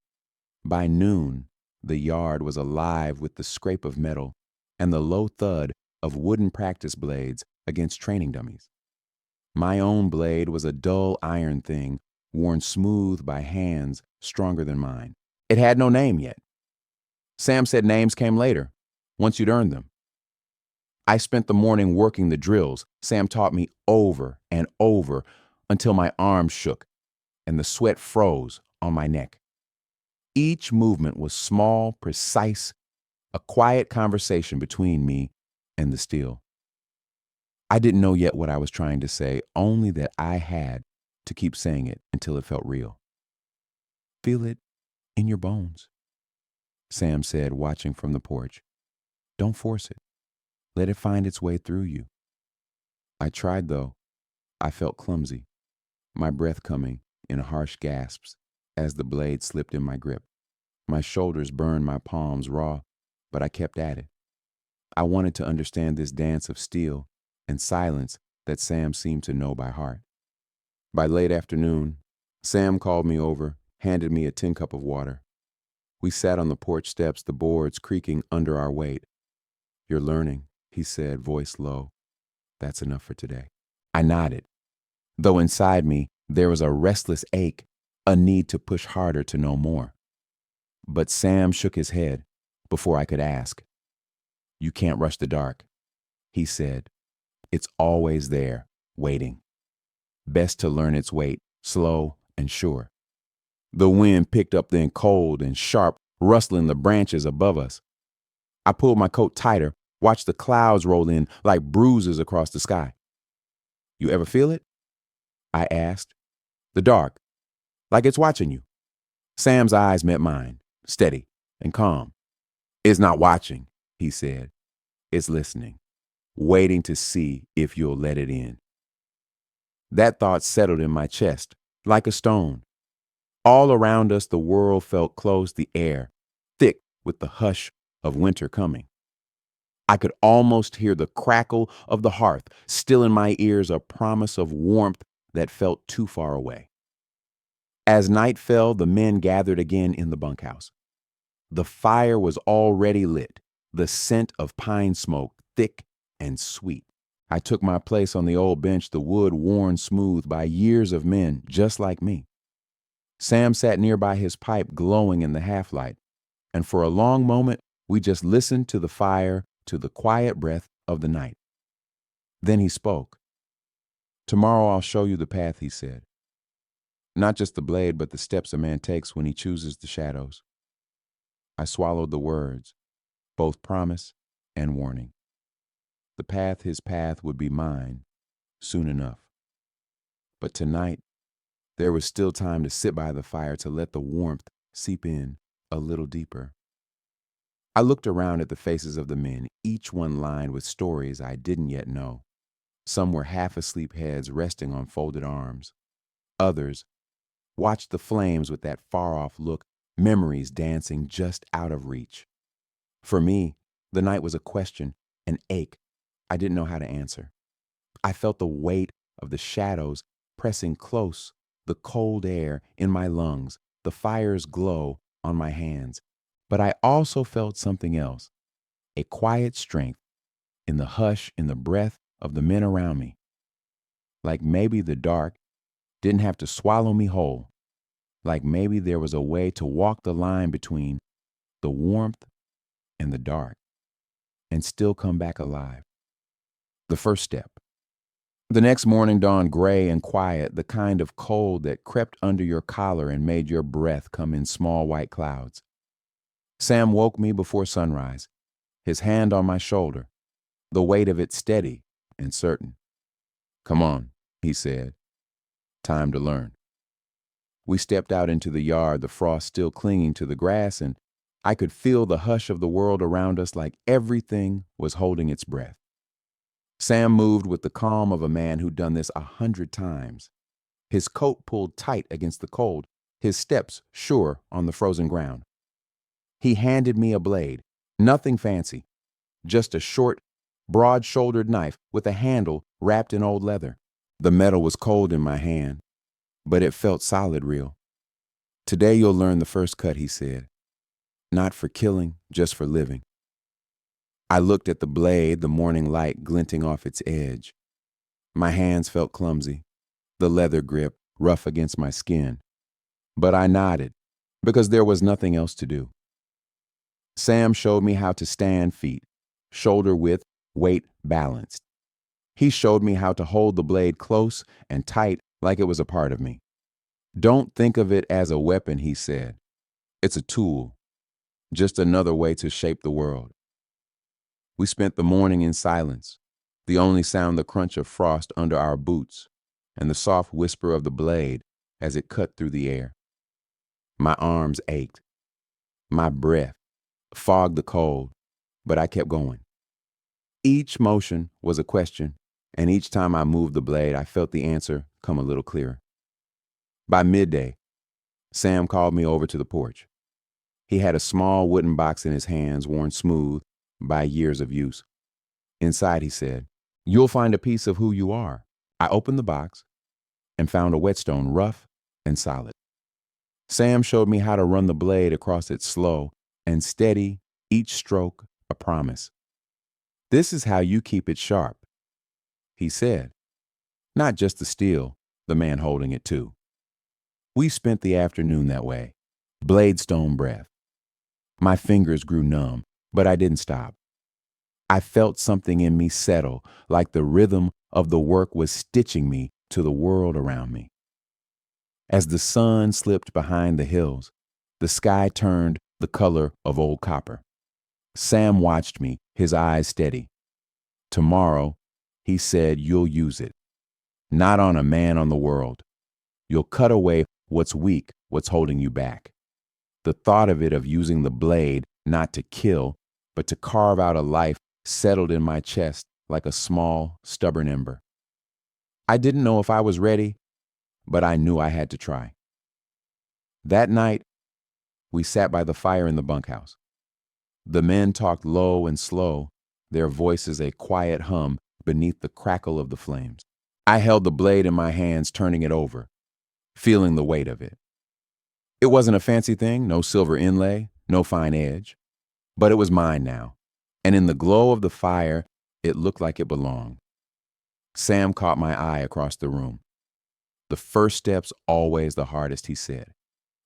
By noon, the yard was alive with the scrape of metal and the low thud of wooden practice blades against training dummies. My own blade was a dull iron thing, worn smooth by hands stronger than mine. It had no name yet. Sam said names came later, once you'd earned them. I spent the morning working the drills Sam taught me over and over until my arms shook and the sweat froze on my neck. Each movement was small, precise, a quiet conversation between me and the steel. I didn't know yet what I was trying to say, only that I had to keep saying it until it felt real. "Feel it in your bones," Sam said, watching from the porch. "Don't force it. Let it find its way through you." I tried, though. I felt clumsy, my breath coming in harsh gasps as the blade slipped in my grip. My shoulders burned my palms raw, but I kept at it. I wanted to understand this dance of steel and silence that Sam seemed to know by heart. By late afternoon, Sam called me over, handed me a tin cup of water. We sat on the porch steps, the boards creaking under our weight. "You're learning," he said, voice low. "That's enough for today." I nodded, though inside me there was a restless ache, a need to push harder to know more. But Sam shook his head before I could ask. "You can't rush the dark," he said. "It's always there, waiting. Best to learn its weight, slow and sure." The wind picked up then, cold and sharp, rustling the branches above us. I pulled my coat tighter, watched the clouds roll in like bruises across the sky. "You ever feel it?" I asked. "The dark, like it's watching you." Sam's eyes met mine, steady and calm. "It's not watching," he said. "It's listening, waiting to see if you'll let it in." That thought settled in my chest like a stone. All around us, the world felt close, the air thick with the hush of winter coming. I could almost hear the crackle of the hearth, still in my ears, a promise of warmth that felt too far away. As night fell, the men gathered again in the bunkhouse. The fire was already lit, the scent of pine smoke thick and sweet. I took my place on the old bench, the wood worn smooth by years of men just like me. Sam sat nearby, his pipe glowing in the half-light, and for a long moment we just listened to the fire, to the quiet breath of the night. Then he spoke. "Tomorrow I'll show you the path," he said. Not just the blade, but the steps a man takes when he chooses the shadows. I swallowed the words, both promise and warning. The path, his path, would be mine soon enough. But tonight, there was still time to sit by the fire to let the warmth seep in a little deeper. I looked around at the faces of the men, each one lined with stories I didn't yet know. Some were half-asleep heads resting on folded arms. Others watched the flames with that far-off look, memories dancing just out of reach. For me, the night was a question, an ache I didn't know how to answer. I felt the weight of the shadows pressing close, the cold air in my lungs, the fire's glow on my hands. But I also felt something else, a quiet strength in the hush, in the breath of the men around me. Like maybe the dark didn't have to swallow me whole. Like maybe there was a way to walk the line between the warmth and the dark and still come back alive. The first step. The next morning dawned gray and quiet, the kind of cold that crept under your collar and made your breath come in small white clouds. Sam woke me before sunrise, his hand on my shoulder, the weight of it steady and certain. "Come on," he said. "Time to learn." We stepped out into the yard, the frost still clinging to the grass, and I could feel the hush of the world around us like everything was holding its breath. Sam moved with the calm of a man who'd done this 100 times. His coat pulled tight against the cold, his steps sure on the frozen ground. He handed me a blade, nothing fancy, just a short, broad-shouldered knife with a handle wrapped in old leather. The metal was cold in my hand, but it felt solid real. "Today you'll learn the first cut," he said. "Not for killing, just for living." I looked at the blade, the morning light glinting off its edge. My hands felt clumsy, the leather grip rough against my skin. But I nodded, because there was nothing else to do. Sam showed me how to stand feet, shoulder width, weight balanced. He showed me how to hold the blade close and tight like it was a part of me. "Don't think of it as a weapon," he said. "It's a tool, just another way to shape the world." We spent the morning in silence, the only sound the crunch of frost under our boots and the soft whisper of the blade as it cut through the air. My arms ached. My breath fogged the cold, but I kept going. Each motion was a question, and each time I moved the blade, I felt the answer come a little clearer. By midday, Sam called me over to the porch. He had a small wooden box in his hands, worn smooth by years of use. Inside, he said, "You'll find a piece of who you are." I opened the box and found a whetstone, rough and solid. Sam showed me how to run the blade across it slow and steady, each stroke a promise. "This is how you keep it sharp," he said. Not just the steel, the man holding it too. We spent the afternoon that way, bladestone breath. My fingers grew numb, but I didn't stop. I felt something in me settle, like the rhythm of the work was stitching me to the world around me. As the sun slipped behind the hills, the sky turned the color of old copper. Sam watched me, his eyes steady. "Tomorrow," he said, "you'll use it. Not on a man on the world. You'll cut away what's weak, what's holding you back." The thought of it, of using the blade, not to kill, but to carve out a life, settled in my chest like a small, stubborn ember. I didn't know if I was ready, but I knew I had to try. That night, we sat by the fire in the bunkhouse. The men talked low and slow, their voices a quiet hum beneath the crackle of the flames. I held the blade in my hands, turning it over, feeling the weight of it. It wasn't a fancy thing, no silver inlay, no fine edge, but it was mine now, and in the glow of the fire, it looked like it belonged. Sam caught my eye across the room. "The first step's always the hardest," he said,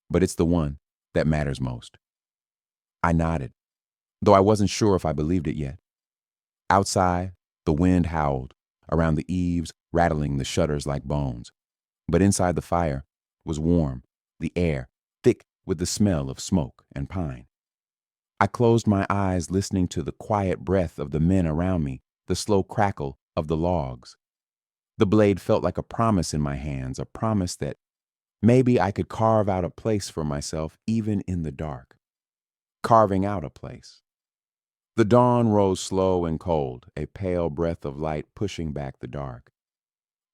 "but it's the one that matters most." I nodded, though I wasn't sure if I believed it yet. Outside, the wind howled, around the eaves, rattling the shutters like bones. But inside the fire, was warm, the air thick with the smell of smoke and pine. I closed my eyes, listening to the quiet breath of the men around me, the slow crackle of the logs. The blade felt like a promise in my hands, a promise that maybe I could carve out a place for myself even in the dark. Carving out a place. The dawn rose slow and cold, a pale breath of light pushing back the dark.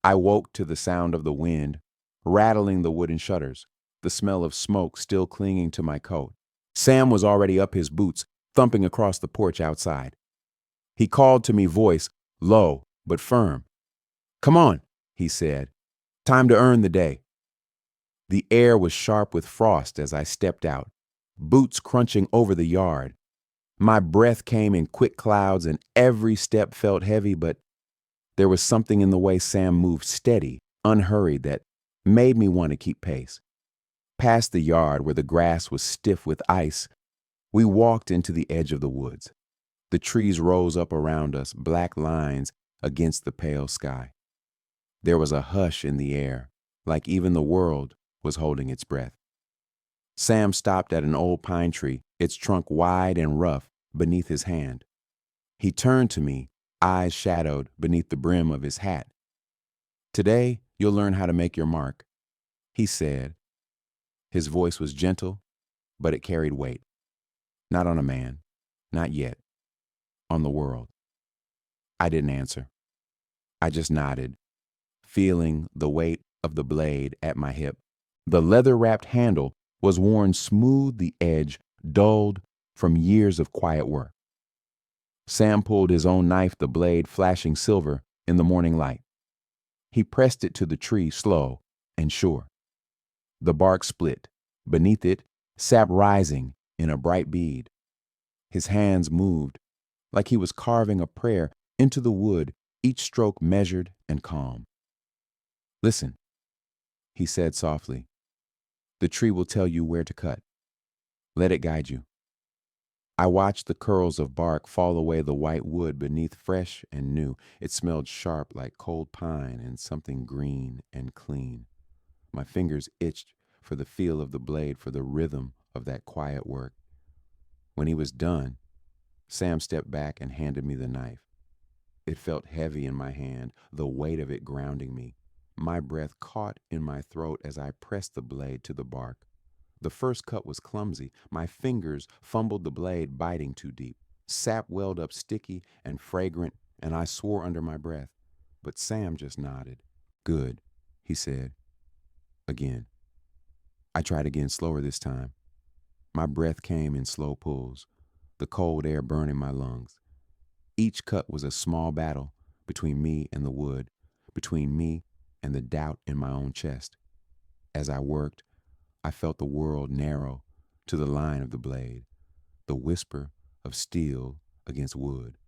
I woke to the sound of the wind, rattling the wooden shutters, the smell of smoke still clinging to my coat. Sam was already up his boots, thumping across the porch outside. He called to me, voice low but firm. "Come on," he said. "Time to earn the day." The air was sharp with frost as I stepped out, boots crunching over the yard. My breath came in quick clouds and every step felt heavy, but there was something in the way Sam moved steady, unhurried, that made me want to keep pace. Past the yard where the grass was stiff with ice, we walked into the edge of the woods. The trees rose up around us, black lines against the pale sky. There was a hush in the air, like even the world was holding its breath. Sam stopped at an old pine tree, its trunk wide and rough beneath his hand. He turned to me, eyes shadowed beneath the brim of his hat. "Today, you'll learn how to make your mark," he said. His voice was gentle, but it carried weight. Not on a man, not yet. On the world. I didn't answer. I just nodded, feeling the weight of the blade at my hip. The leather-wrapped handle was worn smooth, the edge dulled from years of quiet work. Sam pulled his own knife, the blade flashing silver in the morning light. He pressed it to the tree, slow and sure. The bark split. Beneath it, sap rising in a bright bead. His hands moved, like he was carving a prayer into the wood, each stroke measured and calm. "Listen," he said softly. "The tree will tell you where to cut. Let it guide you." I watched the curls of bark fall away the white wood beneath, fresh and new. It smelled sharp like cold pine and something green and clean. My fingers itched for the feel of the blade, for the rhythm of that quiet work. When he was done, Sam stepped back and handed me the knife. It felt heavy in my hand, the weight of it grounding me. My breath caught in my throat as I pressed the blade to the bark. The first cut was clumsy. My fingers fumbled the blade, biting too deep. Sap welled up sticky and fragrant, and I swore under my breath. But Sam just nodded. "Good," he said. Again. I tried again, slower this time. My breath came in slow pulls, the cold air burning my lungs. Each cut was a small battle between me and the wood, between me and the doubt in my own chest. As I worked, I felt the world narrow to the line of the blade, the whisper of steel against wood.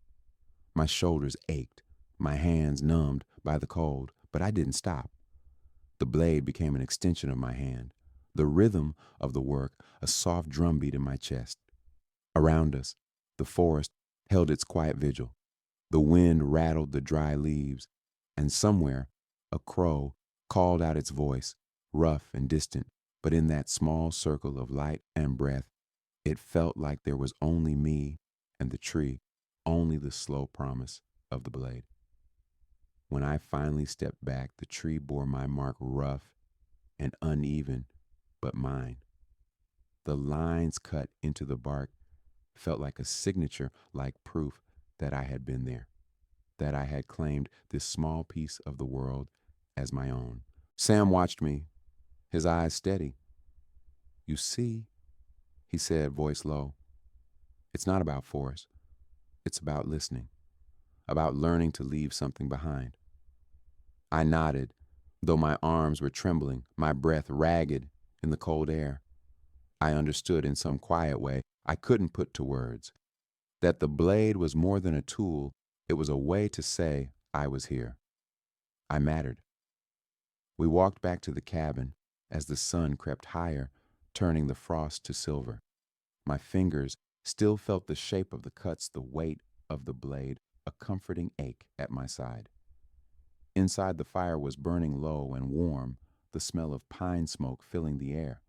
My shoulders ached, my hands numbed by the cold, but I didn't stop. The blade became an extension of my hand, the rhythm of the work, a soft drumbeat in my chest. Around us, the forest held its quiet vigil. The wind rattled the dry leaves, and somewhere a crow called out its voice, rough and distant, but in that small circle of light and breath, it felt like there was only me and the tree, only the slow promise of the blade. When I finally stepped back, the tree bore my mark, rough and uneven, but mine. The lines cut into the bark felt like a signature, like proof that I had been there, that I had claimed this small piece of the world as my own. Sam watched me, his eyes steady. "You see," he said, voice low, "it's not about force. It's about listening, about learning to leave something behind." I nodded, though my arms were trembling, my breath ragged in the cold air. I understood in some quiet way I couldn't put to words that the blade was more than a tool. It was a way to say I was here. I mattered. We walked back to the cabin as the sun crept higher, turning the frost to silver. My fingers still felt the shape of the cuts, the weight of the blade, a comforting ache at my side. Inside, the fire was burning low and warm, the smell of pine smoke filling the air.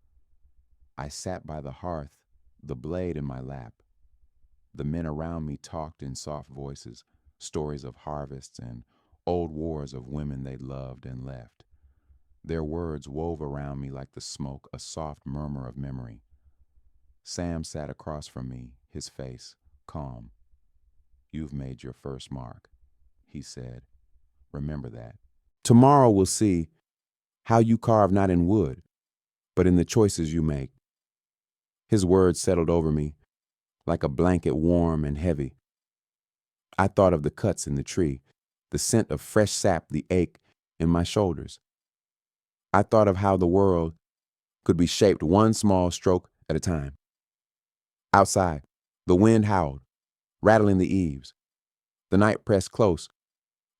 I sat by the hearth, the blade in my lap. The men around me talked in soft voices, stories of harvests and old wars of women they loved and left. Their words wove around me like the smoke, a soft murmur of memory. Sam sat across from me, his face calm. "You've made your first mark," he said. "Remember that. Tomorrow we'll see how you carve not in wood, but in the choices you make." His words settled over me like a blanket, warm and heavy. I thought of the cuts in the tree, the scent of fresh sap, the ache in my shoulders. I thought of how the world could be shaped one small stroke at a time. Outside, the wind howled, rattling the eaves. The night pressed close,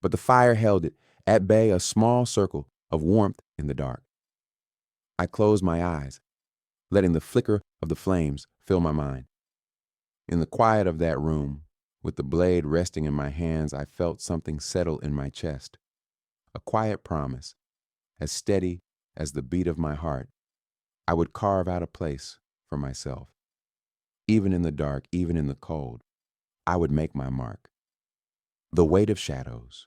but the fire held it at bay, a small circle of warmth in the dark. I closed my eyes, letting the flicker of the flames fill my mind. In the quiet of that room, with the blade resting in my hands, I felt something settle in my chest, a quiet promise, as steady as the beat of my heart. I would carve out a place for myself. Even in the dark, even in the cold, I would make my mark. The weight of shadows.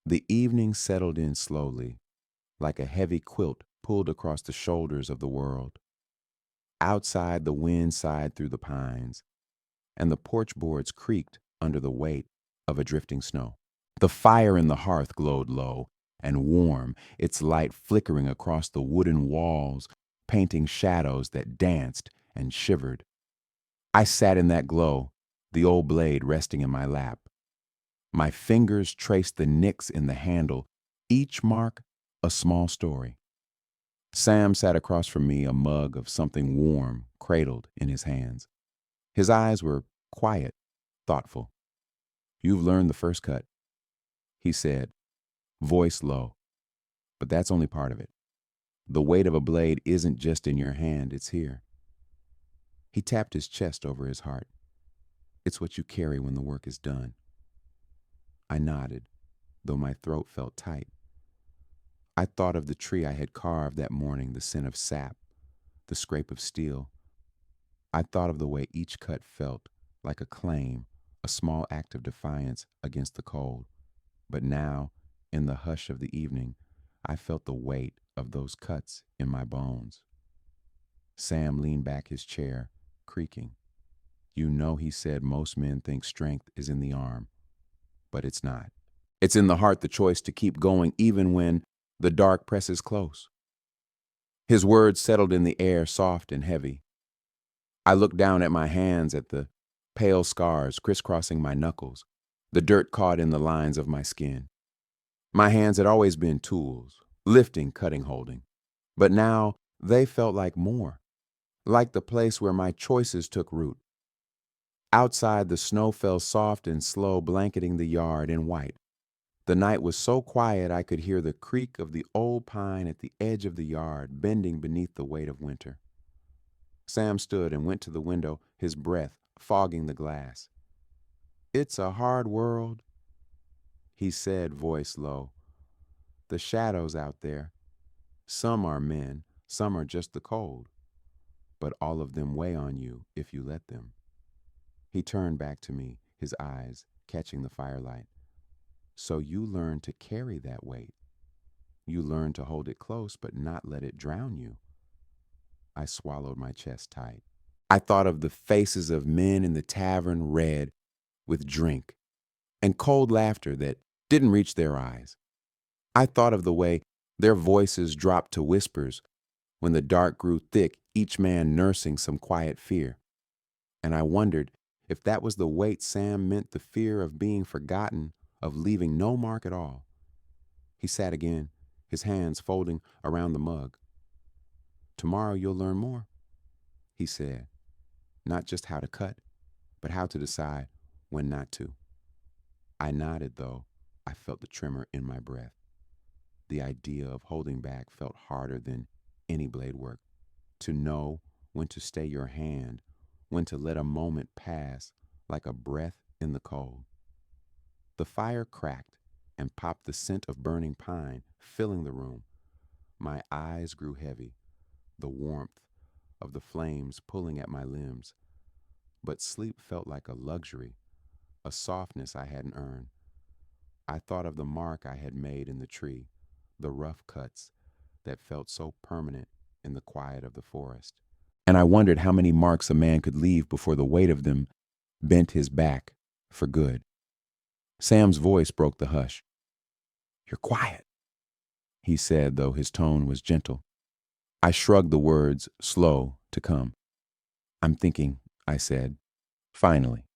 The evening settled in slowly, like a heavy quilt pulled across the shoulders of the world. Outside, the wind sighed through the pines, and the porch boards creaked under the weight of a drifting snow. The fire in the hearth glowed low and warm, its light flickering across the wooden walls, painting shadows that danced and shivered. I sat in that glow, the old blade resting in my lap. My fingers traced the nicks in the handle, each mark a small story. Sam sat across from me, a mug of something warm cradled in his hands. His eyes were quiet, thoughtful. "You've learned the first cut," he said, voice low. "But that's only part of it. The weight of a blade isn't just in your hand, it's here." He tapped his chest over his heart. "It's what you carry when the work is done." I nodded, though my throat felt tight. I thought of the tree I had carved that morning, the scent of sap, the scrape of steel. I thought of the way each cut felt, like a claim, a small act of defiance against the cold. But now, in the hush of the evening, I felt the weight of those cuts in my bones. Sam leaned back his chair, creaking. "You know," he said, "most men think strength is in the arm, but it's not. It's in the heart, the choice to keep going even when the dark presses close." His words settled in the air, soft and heavy. I looked down at my hands, at the pale scars crisscrossing my knuckles, the dirt caught in the lines of my skin. My hands had always been tools, lifting, cutting, holding. But now they felt like more, like the place where my choices took root. Outside, the snow fell soft and slow, blanketing the yard in white. The night was so quiet I could hear the creak of the old pine at the edge of the yard, bending beneath the weight of winter. Sam stood and went to the window, his breath fogging the glass. "It's a hard world," he said, voice low. "The shadows out there. Some are men, some are just the cold. But all of them weigh on you if you let them." He turned back to me, his eyes catching the firelight. "So you learn to carry that weight. You learn to hold it close but not let it drown you." I swallowed my chest tight. I thought of the faces of men in the tavern, red with drink, and cold laughter that didn't reach their eyes. I thought of the way their voices dropped to whispers when the dark grew thick, each man nursing some quiet fear. And I wondered if that was the weight Sam meant, the fear of being forgotten, of leaving no mark at all. He sat again, his hands folding around the mug. "Tomorrow you'll learn more," he said. "Not just how to cut, but how to decide when not to." I nodded, though I felt the tremor in my breath. The idea of holding back felt harder than any blade work. To know when to stay your hand, when to let a moment pass like a breath in the cold. The fire cracked and popped, the scent of burning pine filling the room. My eyes grew heavy, the warmth of the flames pulling at my limbs. But sleep felt like a luxury, a softness I hadn't earned. I thought of the mark I had made in the tree, the rough cuts that felt so permanent in the quiet of the forest. And I wondered how many marks a man could leave before the weight of them bent his back for good. Sam's voice broke the hush. "You're quiet," he said, though his tone was gentle. I shrugged, the words slow to come. "I'm thinking," I said, finally,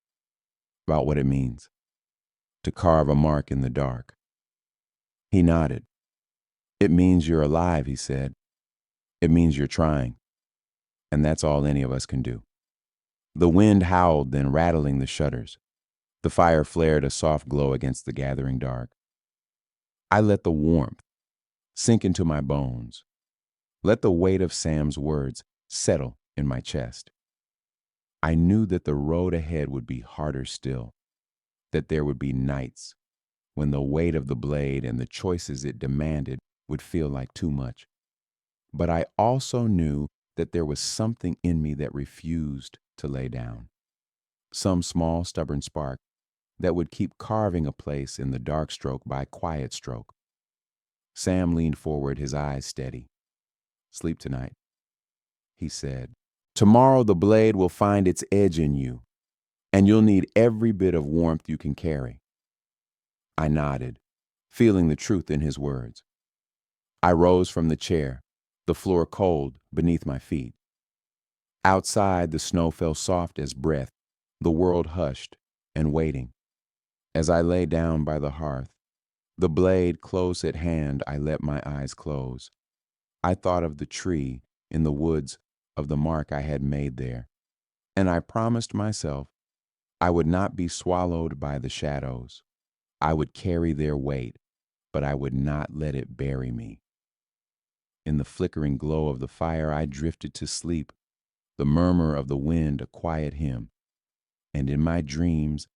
"about what it means to carve a mark in the dark." He nodded. "It means you're alive," he said. "It means you're trying. And that's all any of us can do." The wind howled, then rattling the shutters. The fire flared a soft glow against the gathering dark. I let the warmth sink into my bones, let the weight of Sam's words settle in my chest. I knew that the road ahead would be harder still, that there would be nights when the weight of the blade and the choices it demanded would feel like too much. But I also knew that there was something in me that refused to lay down, some small, stubborn spark that would keep carving a place in the dark stroke by quiet stroke. Sam leaned forward, his eyes steady. "Sleep tonight," he said. "Tomorrow the blade will find its edge in you, and you'll need every bit of warmth you can carry." I nodded, feeling the truth in his words. I rose from the chair, the floor cold beneath my feet. Outside, the snow fell soft as breath, the world hushed and waiting. As I lay down by the hearth, the blade close at hand, I let my eyes close. I thought of the tree in the woods, of the mark I had made there, and I promised myself I would not be swallowed by the shadows. I would carry their weight, but I would not let it bury me. In the flickering glow of the fire, I drifted to sleep, the murmur of the wind a quiet hymn. And in my dreams,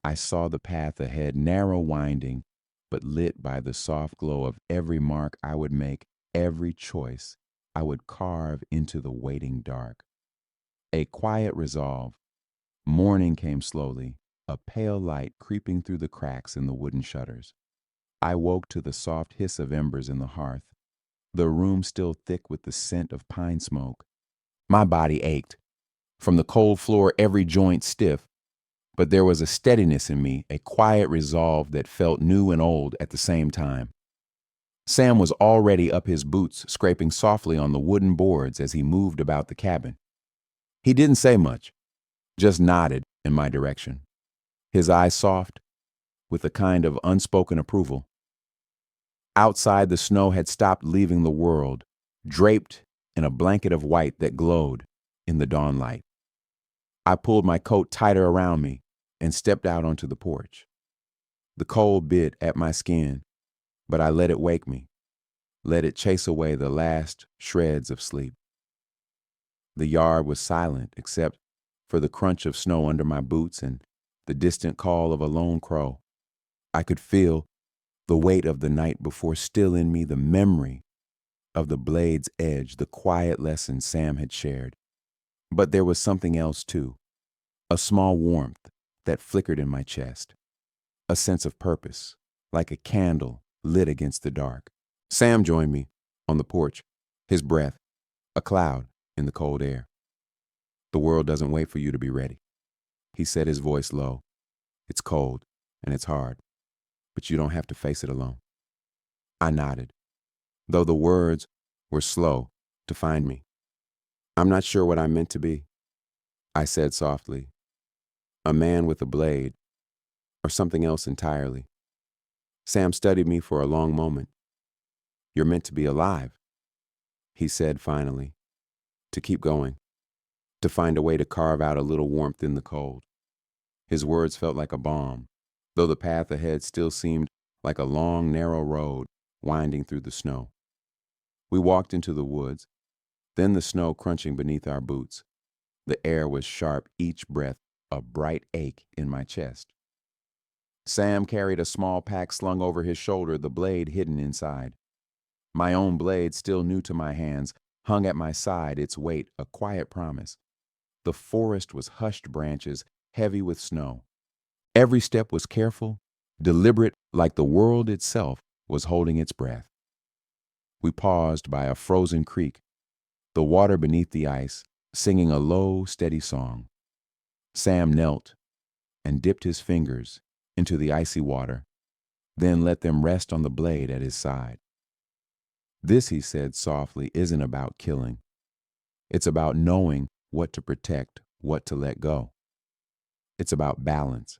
I saw the path ahead, narrow winding, but lit by the soft glow of every mark I would make, every choice I would carve into the waiting dark. A quiet resolve. Morning came slowly, a pale light creeping through the cracks in the wooden shutters. I woke to the soft hiss of embers in the hearth, the room still thick with the scent of pine smoke. My body ached. From the cold floor, every joint stiff, but there was a steadiness in me, a quiet resolve that felt new and old at the same time. Sam was already up his boots, scraping softly on the wooden boards as he moved about the cabin. He didn't say much, just nodded in my direction, his eyes soft, with a kind of unspoken approval. Outside, the snow had stopped leaving the world, draped in a blanket of white that glowed in the dawn light. I pulled my coat tighter around me and stepped out onto the porch. The cold bit at my skin, but I let it wake me, let it chase away the last shreds of sleep. The yard was silent except for the crunch of snow under my boots and the distant call of a lone crow. I could feel the weight of the night before, still in me, the memory of the blade's edge, the quiet lesson Sam had shared. But there was something else too, a small warmth that flickered in my chest, a sense of purpose, like a candle lit against the dark. Sam joined me on the porch, his breath a cloud in the cold air. "The world doesn't wait for you to be ready," he said, his voice low. "It's cold and it's hard, but you don't have to face it alone." I nodded, though the words were slow to find me. "I'm not sure what I'm meant to be," I said softly. "A man with a blade, or something else entirely." Sam studied me for a long moment. "You're meant to be alive," he said finally, "to keep going, to find a way to carve out a little warmth in the cold." His words felt like a balm, though the path ahead still seemed like a long, narrow road winding through the snow. We walked into the woods, then the snow crunching beneath our boots. The air was sharp, each breath a bright ache in my chest. Sam carried a small pack slung over his shoulder, the blade hidden inside. My own blade, still new to my hands, hung at my side, its weight a quiet promise. The forest was hushed branches, heavy with snow. Every step was careful, deliberate, like the world itself was holding its breath. We paused by a frozen creek, the water beneath the ice, singing a low, steady song. Sam knelt and dipped his fingers into the icy water, then let them rest on the blade at his side. This, he said softly, isn't about killing. It's about knowing what to protect, what to let go. It's about balance.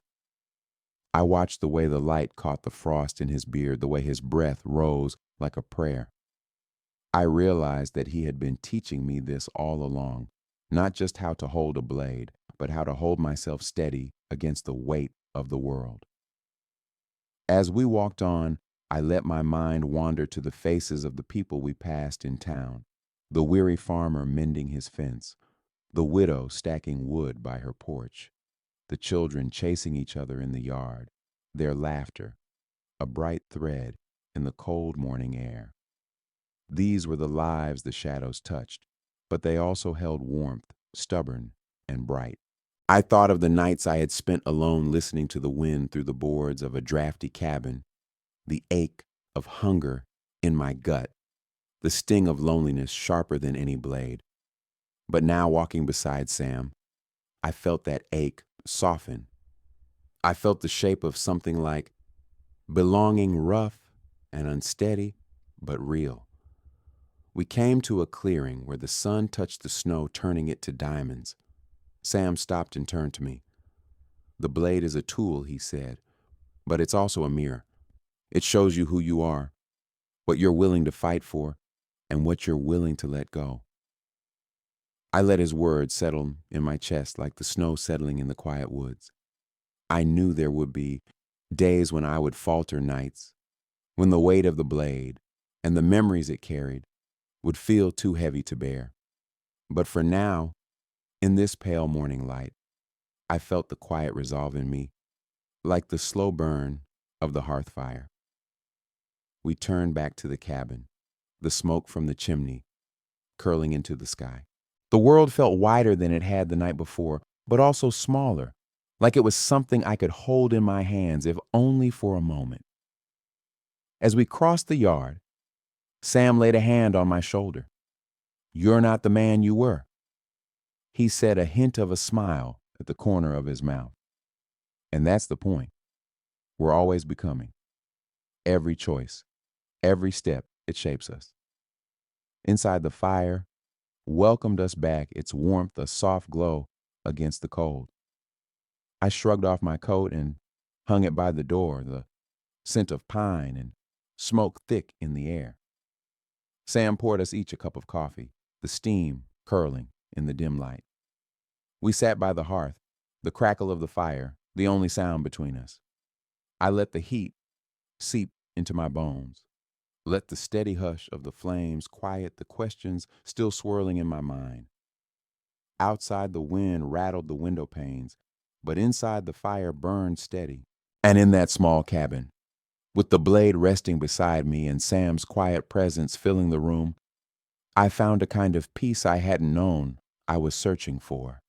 I watched the way the light caught the frost in his beard, the way his breath rose like a prayer. I realized that he had been teaching me this all along, not just how to hold a blade, but how to hold myself steady against the weight of the world. As we walked on, I let my mind wander to the faces of the people we passed in town, the weary farmer mending his fence, the widow stacking wood by her porch, the children chasing each other in the yard, their laughter, a bright thread in the cold morning air. These were the lives the shadows touched, but they also held warmth, stubborn and bright. I thought of the nights I had spent alone listening to the wind through the boards of a drafty cabin, the ache of hunger in my gut, the sting of loneliness sharper than any blade. But now walking beside Sam, I felt that ache soften. I felt the shape of something like belonging, rough and unsteady, but real. We came to a clearing where the sun touched the snow, turning it to diamonds. Sam stopped and turned to me. "The blade is a tool," he said, "but it's also a mirror. It shows you who you are, what you're willing to fight for, and what you're willing to let go." I let his words settle in my chest like the snow settling in the quiet woods. I knew there would be days when I would falter, nights when the weight of the blade and the memories it carried would feel too heavy to bear. But for now, in this pale morning light, I felt the quiet resolve in me, like the slow burn of the hearth fire. We turned back to the cabin, the smoke from the chimney curling into the sky. The world felt wider than it had the night before, but also smaller, like it was something I could hold in my hands, if only for a moment. As we crossed the yard, Sam laid a hand on my shoulder. "You're not the man you were," he said, a hint of a smile at the corner of his mouth. And that's the point. We're always becoming. Every choice, every step, it shapes us. Inside the fire welcomed us back, its warmth a soft glow against the cold. I shrugged off my coat and hung it by the door, the scent of pine and smoke thick in the air. Sam poured us each a cup of coffee, the steam curling in the dim light. We sat by the hearth, the crackle of the fire, the only sound between us. I let the heat seep into my bones, let the steady hush of the flames quiet the questions still swirling in my mind. Outside, the wind rattled the window panes, but inside the fire burned steady. And in that small cabin, with the blade resting beside me and Sam's quiet presence filling the room, I found a kind of peace I hadn't known I was searching for.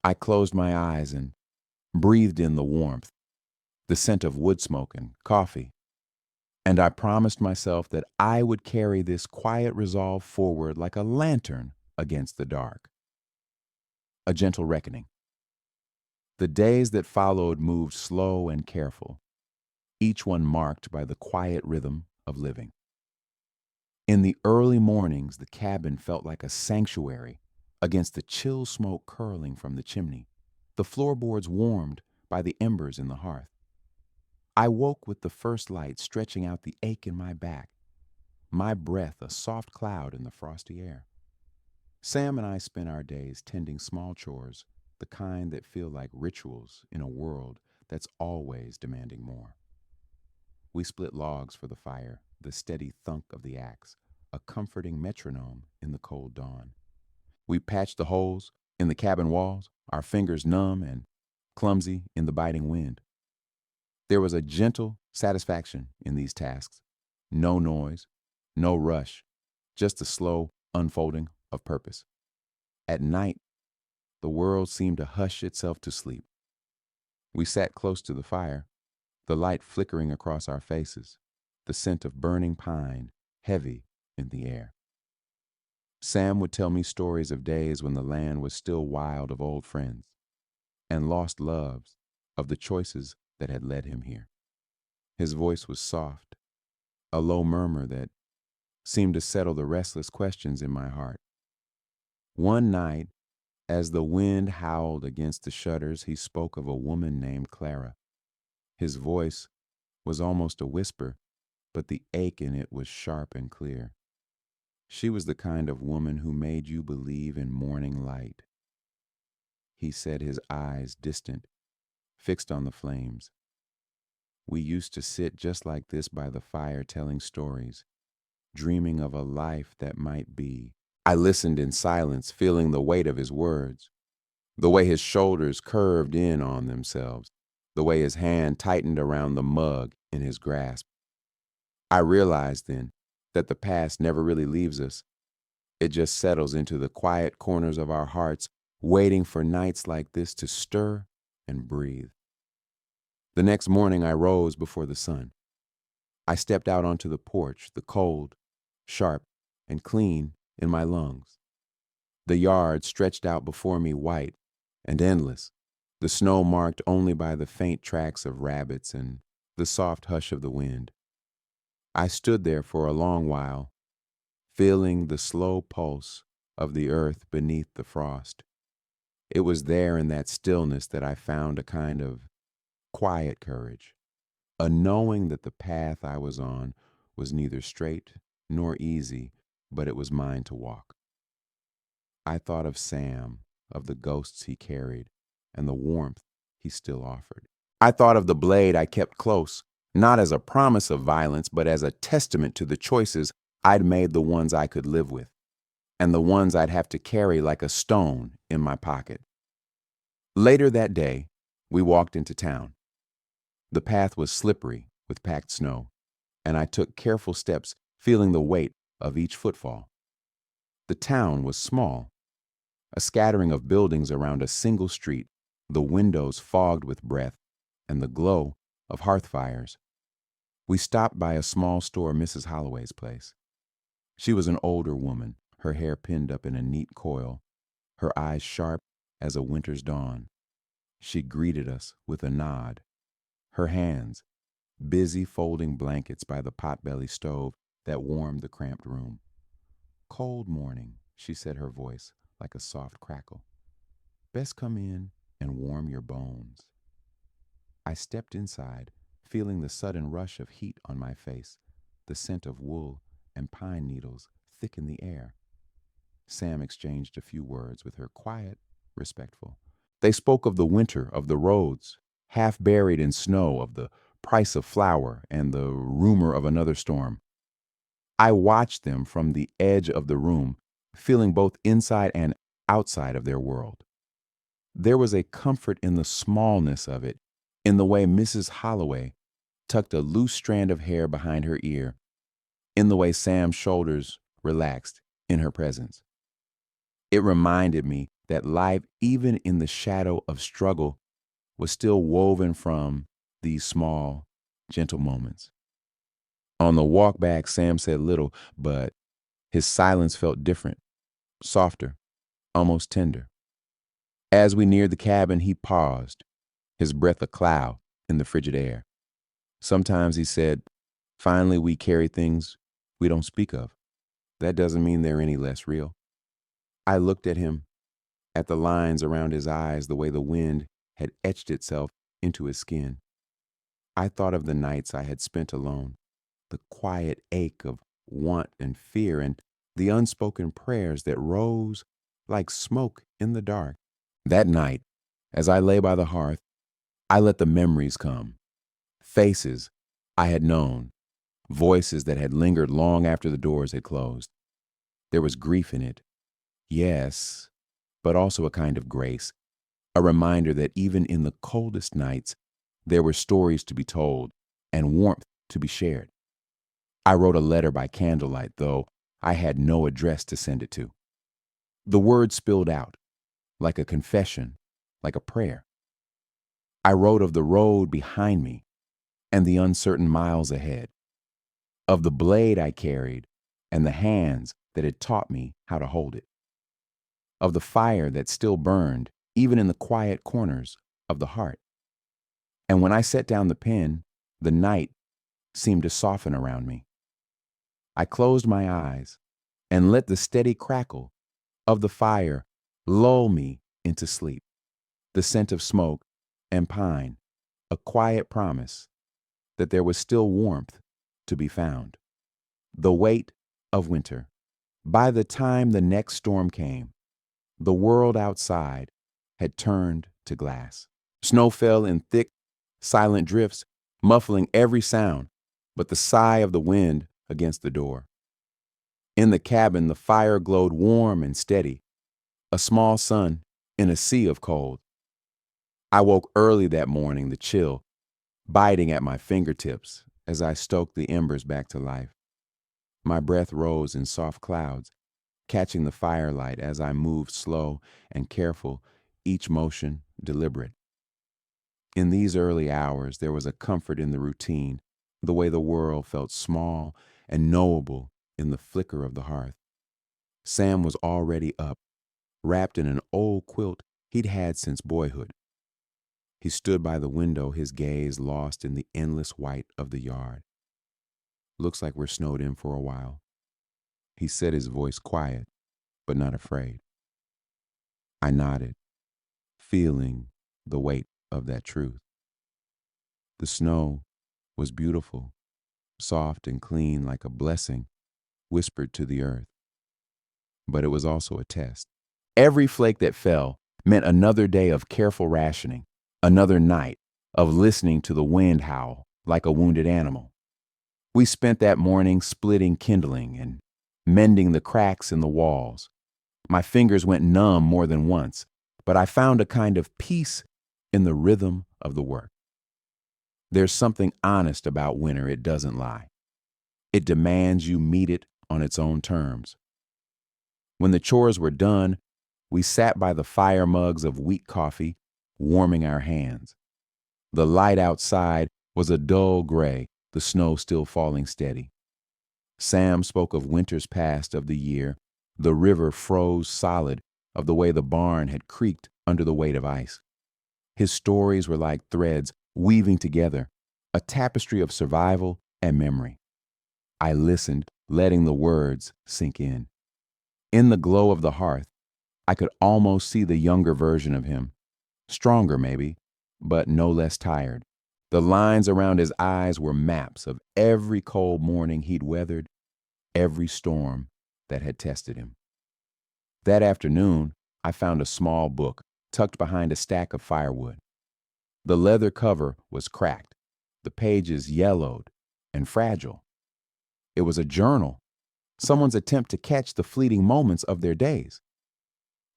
I closed my eyes and breathed in the warmth, the scent of wood smoke and coffee, and I promised myself that I would carry this quiet resolve forward like a lantern against the dark. A gentle reckoning. The days that followed moved slow and careful, each one marked by the quiet rhythm of living. In the early mornings, the cabin felt like a sanctuary against the chill smoke curling from the chimney, the floorboards warmed by the embers in the hearth. I woke with the first light stretching out the ache in my back, my breath a soft cloud in the frosty air. Sam and I spent our days tending small chores, the kind that feel like rituals in a world that's always demanding more. We split logs for the fire, the steady thunk of the axe, a comforting metronome in the cold dawn. We patched the holes in the cabin walls, our fingers numb and clumsy in the biting wind. There was a gentle satisfaction in these tasks. No noise, No rush, just a slow unfolding of purpose. At night, the world seemed to hush itself to sleep. We sat close to the fire, the light flickering across our faces, the scent of burning pine heavy in the air. Sam would tell me stories of days when the land was still wild, of old friends and lost loves, of the choices that had led him here. His voice was soft, a low murmur that seemed to settle the restless questions in my heart. One night, as the wind howled against the shutters, he spoke of a woman named Clara. His voice was almost a whisper, but the ache in it was sharp and clear. She was the kind of woman who made you believe in morning light. He said, his eyes distant, fixed on the flames. We used to sit just like this by the fire telling stories, dreaming of a life that might be. I listened in silence, feeling the weight of his words, the way his shoulders curved in on themselves, the way his hand tightened around the mug in his grasp. I realized then that the past never really leaves us. It just settles into the quiet corners of our hearts, waiting for nights like this to stir and breathe. The next morning I rose before the sun. I stepped out onto the porch, the cold, sharp, and clean in my lungs. The yard stretched out before me white and endless, the snow marked only by the faint tracks of rabbits and the soft hush of the wind. I stood there for a long while, feeling the slow pulse of the earth beneath the frost. It was there in that stillness that I found a kind of quiet courage, a knowing that the path I was on was neither straight nor easy, but it was mine to walk. I thought of Sam, of the ghosts he carried, and the warmth he still offered. I thought of the blade I kept close, not as a promise of violence, but as a testament to the choices I'd made, the ones I could live with, and the ones I'd have to carry like a stone in my pocket. Later that day, we walked into town. The path was slippery with packed snow, and I took careful steps, feeling the weight of each footfall. The town was small, a scattering of buildings around a single street, the windows fogged with breath and the glow of hearth fires. We stopped by a small store, Mrs. Holloway's place. She was an older woman, her hair pinned up in a neat coil, her eyes sharp as a winter's dawn. She greeted us with a nod, her hands busy folding blankets by the potbelly stove that warmed the cramped room. "Cold morning," she said, her voice like a soft crackle. "Best come in and warm your bones." I stepped inside, feeling the sudden rush of heat on my face, the scent of wool and pine needles thick in the air. Sam exchanged a few words with her, quiet, respectful. They spoke of the winter, of the roads, half buried in snow, of the price of flour and the rumor of another storm. I watched them from the edge of the room, feeling both inside and outside of their world. There was a comfort in the smallness of it, in the way Mrs. Holloway tucked a loose strand of hair behind her ear, in the way Sam's shoulders relaxed in her presence. It reminded me that life, even in the shadow of struggle, was still woven from these small, gentle moments. On the walk back, Sam said little, but his silence felt different, softer, almost tender. As we neared the cabin, he paused, his breath a cloud in the frigid air. Sometimes, he said, finally we carry things we don't speak of. That doesn't mean they're any less real. I looked at him, at the lines around his eyes, the way the wind had etched itself into his skin. I thought of the nights I had spent alone, the quiet ache of want and fear, and the unspoken prayers that rose like smoke in the dark. That night, as I lay by the hearth, I let the memories come. Faces I had known, voices that had lingered long after the doors had closed. There was grief in it, yes, but also a kind of grace, a reminder that even in the coldest nights, there were stories to be told and warmth to be shared. I wrote a letter by candlelight, though I had no address to send it to. The words spilled out, like a confession, like a prayer. I wrote of the road behind me and the uncertain miles ahead, of the blade I carried and the hands that had taught me how to hold it, of the fire that still burned even in the quiet corners of the heart. And when I set down the pen, the night seemed to soften around me. I closed my eyes and let the steady crackle of the fire lull me into sleep. The scent of smoke and pine, a quiet promise that there was still warmth to be found. The weight of winter. By the time the next storm came, the world outside had turned to glass. Snow fell in thick, silent drifts, muffling every sound but the sigh of the wind against the door. In the cabin, the fire glowed warm and steady, a small sun in a sea of cold. I woke early that morning, the chill biting at my fingertips as I stoked the embers back to life. My breath rose in soft clouds, catching the firelight as I moved slow and careful, each motion deliberate. In these early hours, there was a comfort in the routine, the way the world felt small and knowable in the flicker of the hearth. Sam was already up, wrapped in an old quilt he'd had since boyhood. He stood by the window, his gaze lost in the endless white of the yard. "Looks like we're snowed in for a while," he said, his voice quiet, but not afraid. I nodded, feeling the weight of that truth. The snow was beautiful, soft and clean like a blessing whispered to the earth. But it was also a test. Every flake that fell meant another day of careful rationing, another night of listening to the wind howl like a wounded animal. We spent that morning splitting kindling and mending the cracks in the walls. My fingers went numb more than once, but I found a kind of peace in the rhythm of the work. There's something honest about winter, it doesn't lie. It demands you meet it on its own terms. When the chores were done, we sat by the fire mugs of weak coffee, warming our hands. The light outside was a dull gray, the snow still falling steady. Sam spoke of winters past of the year. The river froze solid, of the way the barn had creaked under the weight of ice. His stories were like threads weaving together, a tapestry of survival and memory. I listened, letting the words sink in. In the glow of the hearth, I could almost see the younger version of him. Stronger, maybe, but no less tired. The lines around his eyes were maps of every cold morning he'd weathered, every storm that had tested him. That afternoon, I found a small book tucked behind a stack of firewood. The leather cover was cracked, the pages yellowed and fragile. It was a journal, someone's attempt to catch the fleeting moments of their days.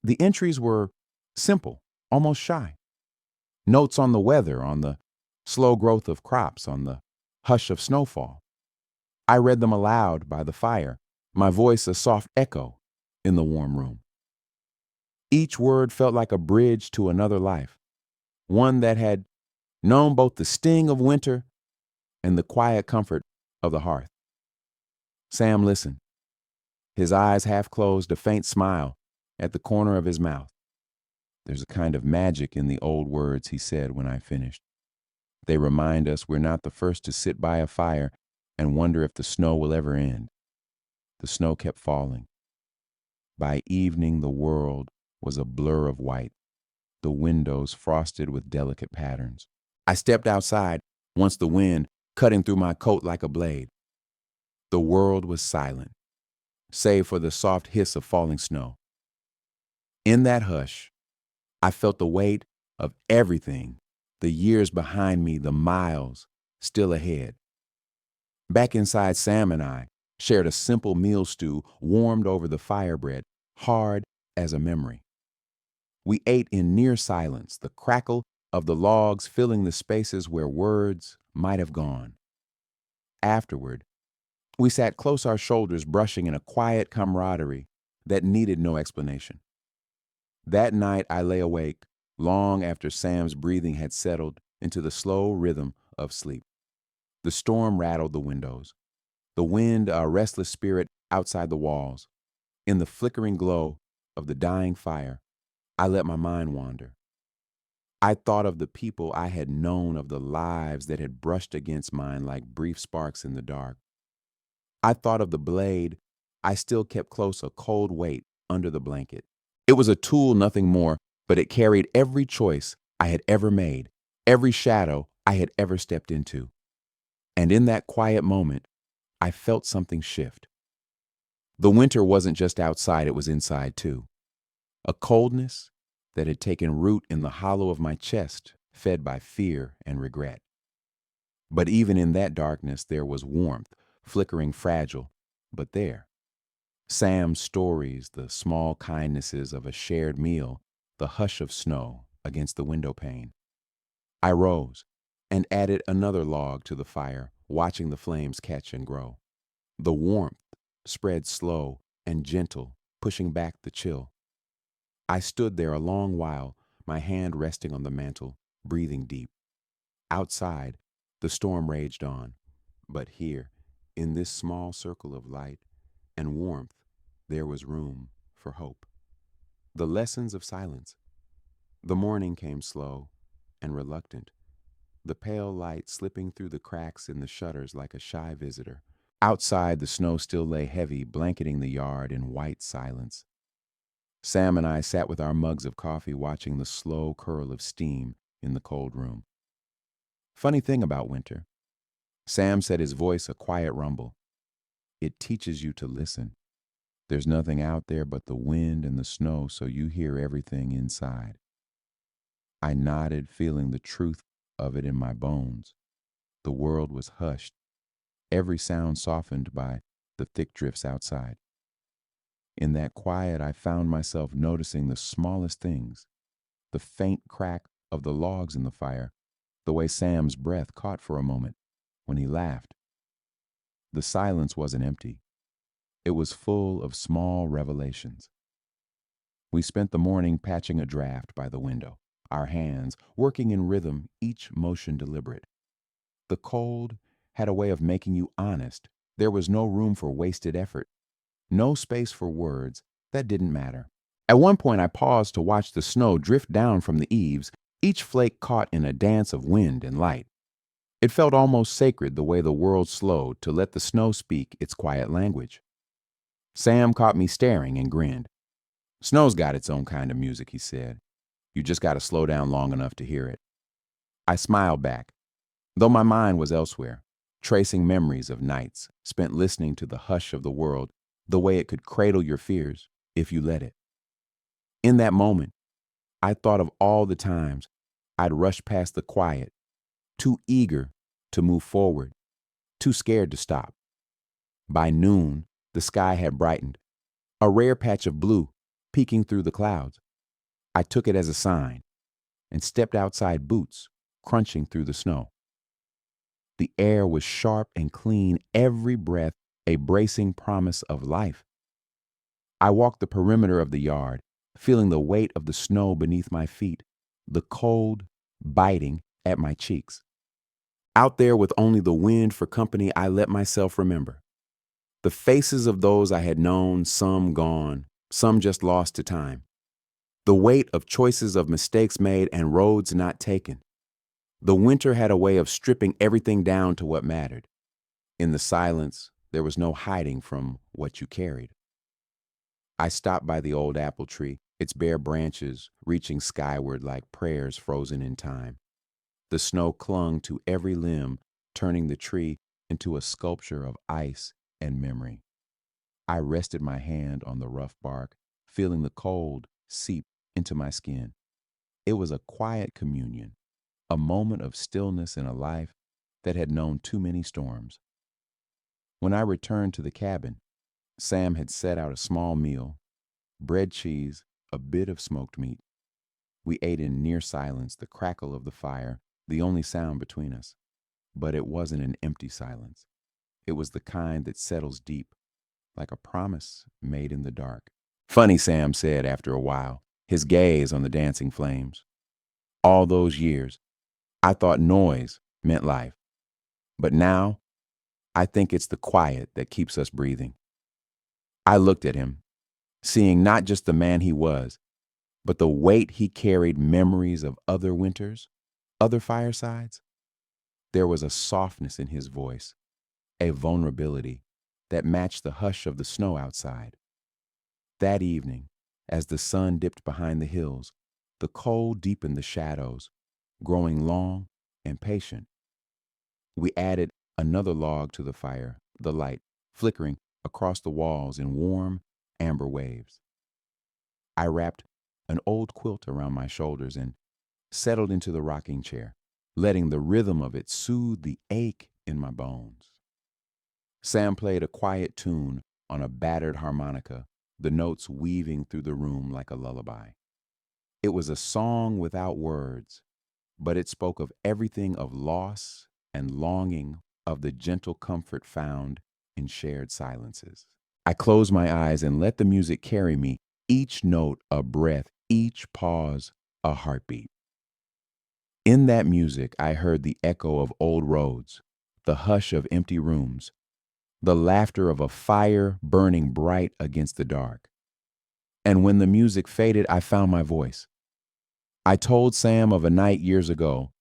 The entries were simple, almost shy. Notes on the weather, on the slow growth of crops, on the hush of snowfall. I read them aloud by the fire, my voice a soft echo in the warm room. Each word felt like a bridge to another life, one that had known both the sting of winter and the quiet comfort of the hearth. Sam listened, his eyes half closed, a faint smile at the corner of his mouth. "There's a kind of magic in the old words," he said when I finished. "They remind us we're not the first to sit by a fire and wonder if the snow will ever end." The snow kept falling. By evening, the world was a blur of white, the windows frosted with delicate patterns. I stepped outside, once the wind cutting through my coat like a blade. The world was silent, save for the soft hiss of falling snow. In that hush, I felt the weight of everything, the years behind me, the miles still ahead. Back inside, Sam and I shared a simple meal stew warmed over the fire bread, hard as a memory. We ate in near silence, the crackle of the logs filling the spaces where words might have gone. Afterward, We sat close, our shoulders brushing in a quiet camaraderie that needed no explanation. That night I lay awake, long after Sam's breathing had settled into the slow rhythm of sleep. The storm rattled the windows, the wind a restless spirit outside the walls. In the flickering glow of the dying fire, I let my mind wander. I thought of the people I had known, of the lives that had brushed against mine like brief sparks in the dark. I thought of the blade I still kept close, a cold weight under the blanket. It was a tool, nothing more, but it carried every choice I had ever made, every shadow I had ever stepped into. And in that quiet moment, I felt something shift. The winter wasn't just outside, it was inside too. A coldness that had taken root in the hollow of my chest, fed by fear and regret. But even in that darkness, there was warmth, flickering, fragile, but there. Sam's stories, the small kindnesses of a shared meal, the hush of snow against the window pane. I rose and added another log to the fire, watching the flames catch and grow. The warmth spread slow and gentle, pushing back the chill. I stood there a long while, my hand resting on the mantel, breathing deep. Outside, the storm raged on, but here, in this small circle of light and warmth, there was room for hope. The lessons of silence. The morning came slow and reluctant, the pale light slipping through the cracks in the shutters like a shy visitor. Outside, the snow still lay heavy, blanketing the yard in white silence. Sam and I sat with our mugs of coffee, watching the slow curl of steam in the cold room. Funny thing about winter, Sam said, his voice a quiet rumble. It teaches you to listen. There's nothing out there but the wind and the snow, so you hear everything inside. I nodded, feeling the truth of it in my bones. The world was hushed, every sound softened by the thick drifts outside. In that quiet, I found myself noticing the smallest things, the faint crack of the logs in the fire, the way Sam's breath caught for a moment when he laughed. The silence wasn't empty. It was full of small revelations. We spent the morning patching a draft by the window, our hands working in rhythm, each motion deliberate. The cold had a way of making you honest. There was no room for wasted effort, no space for words that didn't matter. At one point, I paused to watch the snow drift down from the eaves, each flake caught in a dance of wind and light. It felt almost sacred, the way the world slowed to let the snow speak its quiet language. Sam caught me staring and grinned. Snow's got its own kind of music, he said. You just got to slow down long enough to hear it. I smiled back, though my mind was elsewhere, tracing memories of nights spent listening to the hush of the world, the way it could cradle your fears if you let it. In that moment, I thought of all the times I'd rushed past the quiet, too eager to move forward, too scared to stop. By noon, the sky had brightened, a rare patch of blue peeking through the clouds. I took it as a sign and stepped outside, boots crunching through the snow. The air was sharp and clean, every breath a bracing promise of life. I walked the perimeter of the yard, feeling the weight of the snow beneath my feet, the cold biting at my cheeks. Out there with only the wind for company, I let myself remember the faces of those I had known, some gone, some just lost to time. The weight of choices, of mistakes made and roads not taken. The winter had a way of stripping everything down to what mattered. In the silence, there was no hiding from what you carried. I stopped by the old apple tree, its bare branches reaching skyward like prayers frozen in time. The snow clung to every limb, turning the tree into a sculpture of ice and memory. I rested my hand on the rough bark, feeling the cold seep into my skin. It was a quiet communion, a moment of stillness in a life that had known too many storms. When I returned to the cabin, Sam had set out a small meal, bread, cheese, a bit of smoked meat. We ate in near silence, the crackle of the fire, the only sound between us. But it wasn't an empty silence. It was the kind that settles deep, like a promise made in the dark. Funny, Sam said after a while, his gaze on the dancing flames. All those years, I thought noise meant life. But now, I think it's the quiet that keeps us breathing. I looked at him, seeing not just the man he was, but the weight he carried memories of other winters, other firesides. There was a softness in his voice, a vulnerability that matched the hush of the snow outside. That evening, as the sun dipped behind the hills, the cold deepened the shadows, growing long and patient. We added another log to the fire, the light flickering across the walls in warm, amber waves. I wrapped an old quilt around my shoulders and settled into the rocking chair, letting the rhythm of it soothe the ache in my bones. Sam played a quiet tune on a battered harmonica, the notes weaving through the room like a lullaby. It was a song without words, but it spoke of everything of loss and longing, of the gentle comfort found in shared silences. I closed my eyes and let the music carry me, each note a breath, each pause a heartbeat. In that music, I heard the echo of old roads, the hush of empty rooms, the laughter of a fire burning bright against the dark. And when the music faded, I found my voice. I told Sam of a night years ago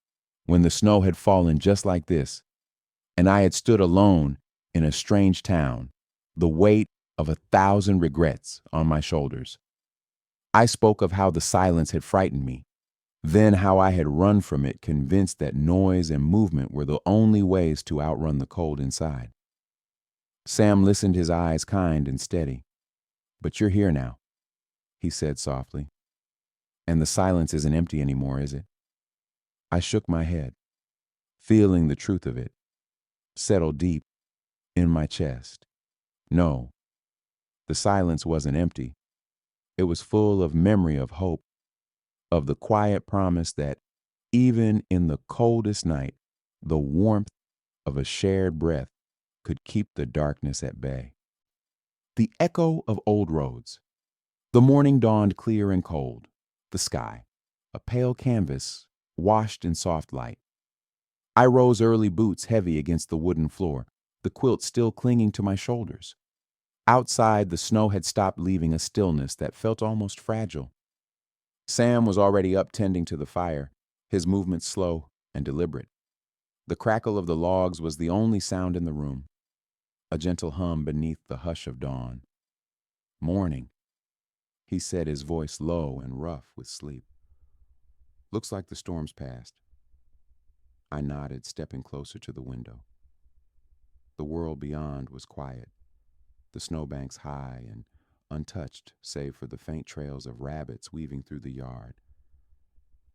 when the snow had fallen just like this, and I had stood alone in a strange town, the weight of 1,000 regrets on my shoulders. I spoke of how the silence had frightened me, then how I had run from it, convinced that noise and movement were the only ways to outrun the cold inside. Sam listened, his eyes kind and steady. "But you're here now," he said softly. "And the silence isn't empty anymore, is it?" I shook my head, feeling the truth of it settle deep in my chest. No, the silence wasn't empty. It was full of memory, of hope, of the quiet promise that even in the coldest night, the warmth of a shared breath could keep the darkness at bay. The echo of old roads. The morning dawned clear and cold. The sky, a pale canvas, washed in soft light. I rose early, boots heavy against the wooden floor, the quilt still clinging to my shoulders. Outside, the snow had stopped, leaving a stillness that felt almost fragile. Sam was already up, tending to the fire, his movements slow and deliberate. The crackle of the logs was the only sound in the room, a gentle hum beneath the hush of dawn. "Morning," he said, his voice low and rough with sleep. "Looks like the storm's passed." I nodded, stepping closer to the window. The world beyond was quiet, the snowbanks high and untouched save for the faint trails of rabbits weaving through the yard.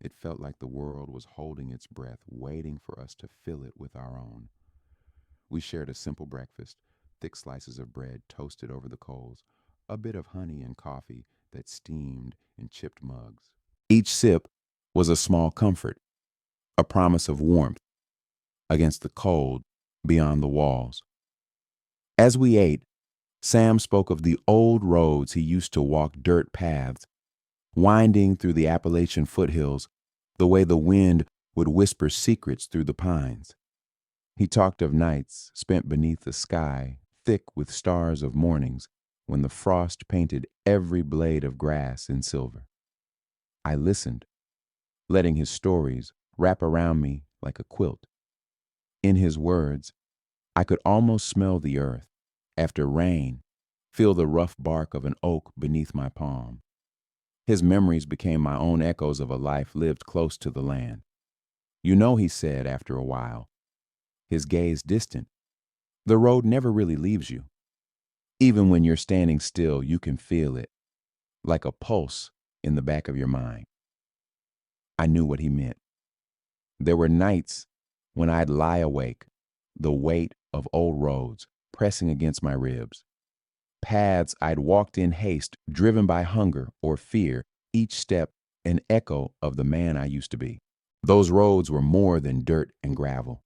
It felt like the world was holding its breath, waiting for us to fill it with our own. We shared a simple breakfast, thick slices of bread toasted over the coals, a bit of honey and coffee that steamed in chipped mugs. Each sip was a small comfort, a promise of warmth against the cold beyond the walls. As we ate, Sam spoke of the old roads he used to walk, dirt paths, winding through the Appalachian foothills, the way the wind would whisper secrets through the pines. He talked of nights spent beneath a sky thick with stars, of mornings when the frost painted every blade of grass in silver. I listened, letting his stories wrap around me like a quilt. In his words, I could almost smell the earth, after rain, feel the rough bark of an oak beneath my palm. His memories became my own echoes of a life lived close to the land. "You know," he said after a while, his gaze distant, "the road never really leaves you. Even when you're standing still, you can feel it, like a pulse in the back of your mind." I knew what he meant. There were nights when I'd lie awake, the weight of old roads pressing against my ribs. Paths I'd walked in haste, driven by hunger or fear, each step an echo of the man I used to be. Those roads were more than dirt and gravel.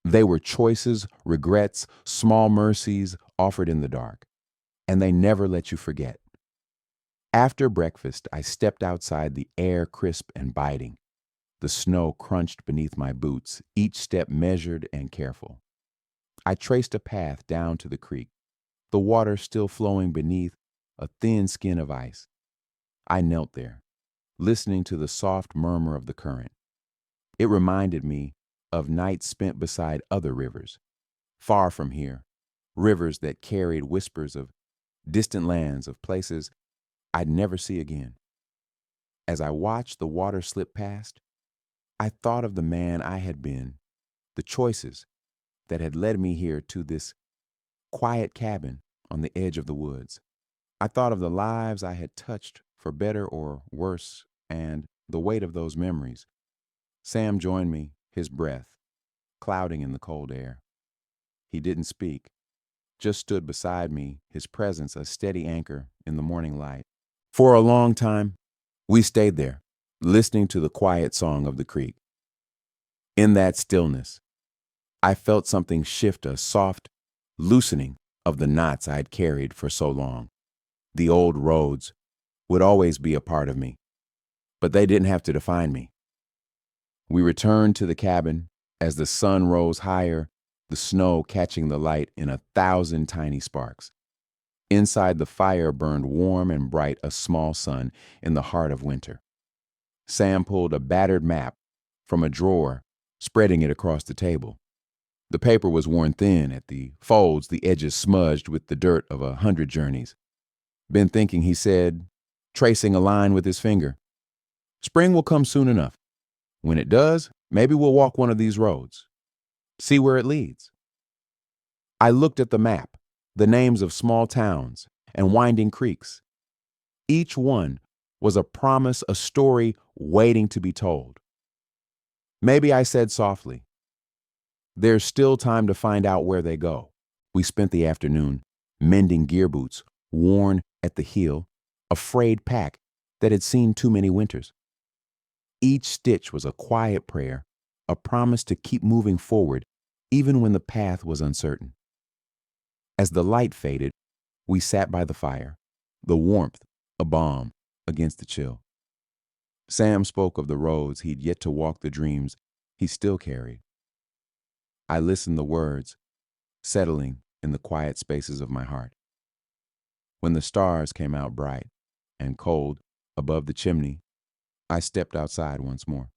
They were choices, regrets, small mercies offered in the dark, and they never let you forget. After breakfast, I stepped outside, the air crisp and biting. The snow crunched beneath my boots, each step measured and careful. I traced a path down to the creek, the water still flowing beneath a thin skin of ice. I knelt there, listening to the soft murmur of the current. It reminded me of nights spent beside other rivers, far from here, rivers that carried whispers of distant lands, of places I'd never see again. As I watched the water slip past, I thought of the man I had been, the choices that had led me here to this quiet cabin on the edge of the woods. I thought of the lives I had touched, for better or worse, and the weight of those memories. Sam joined me, his breath clouding in the cold air. He didn't speak, just stood beside me, his presence a steady anchor in the morning light. For a long time, we stayed there, listening to the quiet song of the creek. In that stillness, I felt something shift, a soft loosening of the knots I'd carried for so long. The old roads would always be a part of me, but they didn't have to define me. We returned to the cabin as the sun rose higher, the snow catching the light in 1,000 tiny sparks. Inside the fire burned warm and bright, a small sun in the heart of winter. Sam pulled a battered map from a drawer, spreading it across the table. The paper was worn thin at the folds, the edges smudged with the dirt of 100 journeys. "Been thinking," he said, tracing a line with his finger. "Spring will come soon enough. When it does, maybe we'll walk one of these roads. See where it leads." I looked at the map, the names of small towns and winding creeks. Each one was a promise, a story waiting to be told. Maybe I said softly, "There's still time to find out where they go." We spent the afternoon mending gear boots, worn at the heel, a frayed pack that had seen too many winters. Each stitch was a quiet prayer, a promise to keep moving forward, even when the path was uncertain. As the light faded, we sat by the fire, the warmth a balm against the chill. Sam spoke of the roads he'd yet to walk, the dreams he still carried. I listened, the words settling in the quiet spaces of my heart. When the stars came out bright and cold above the chimney, I stepped outside once more.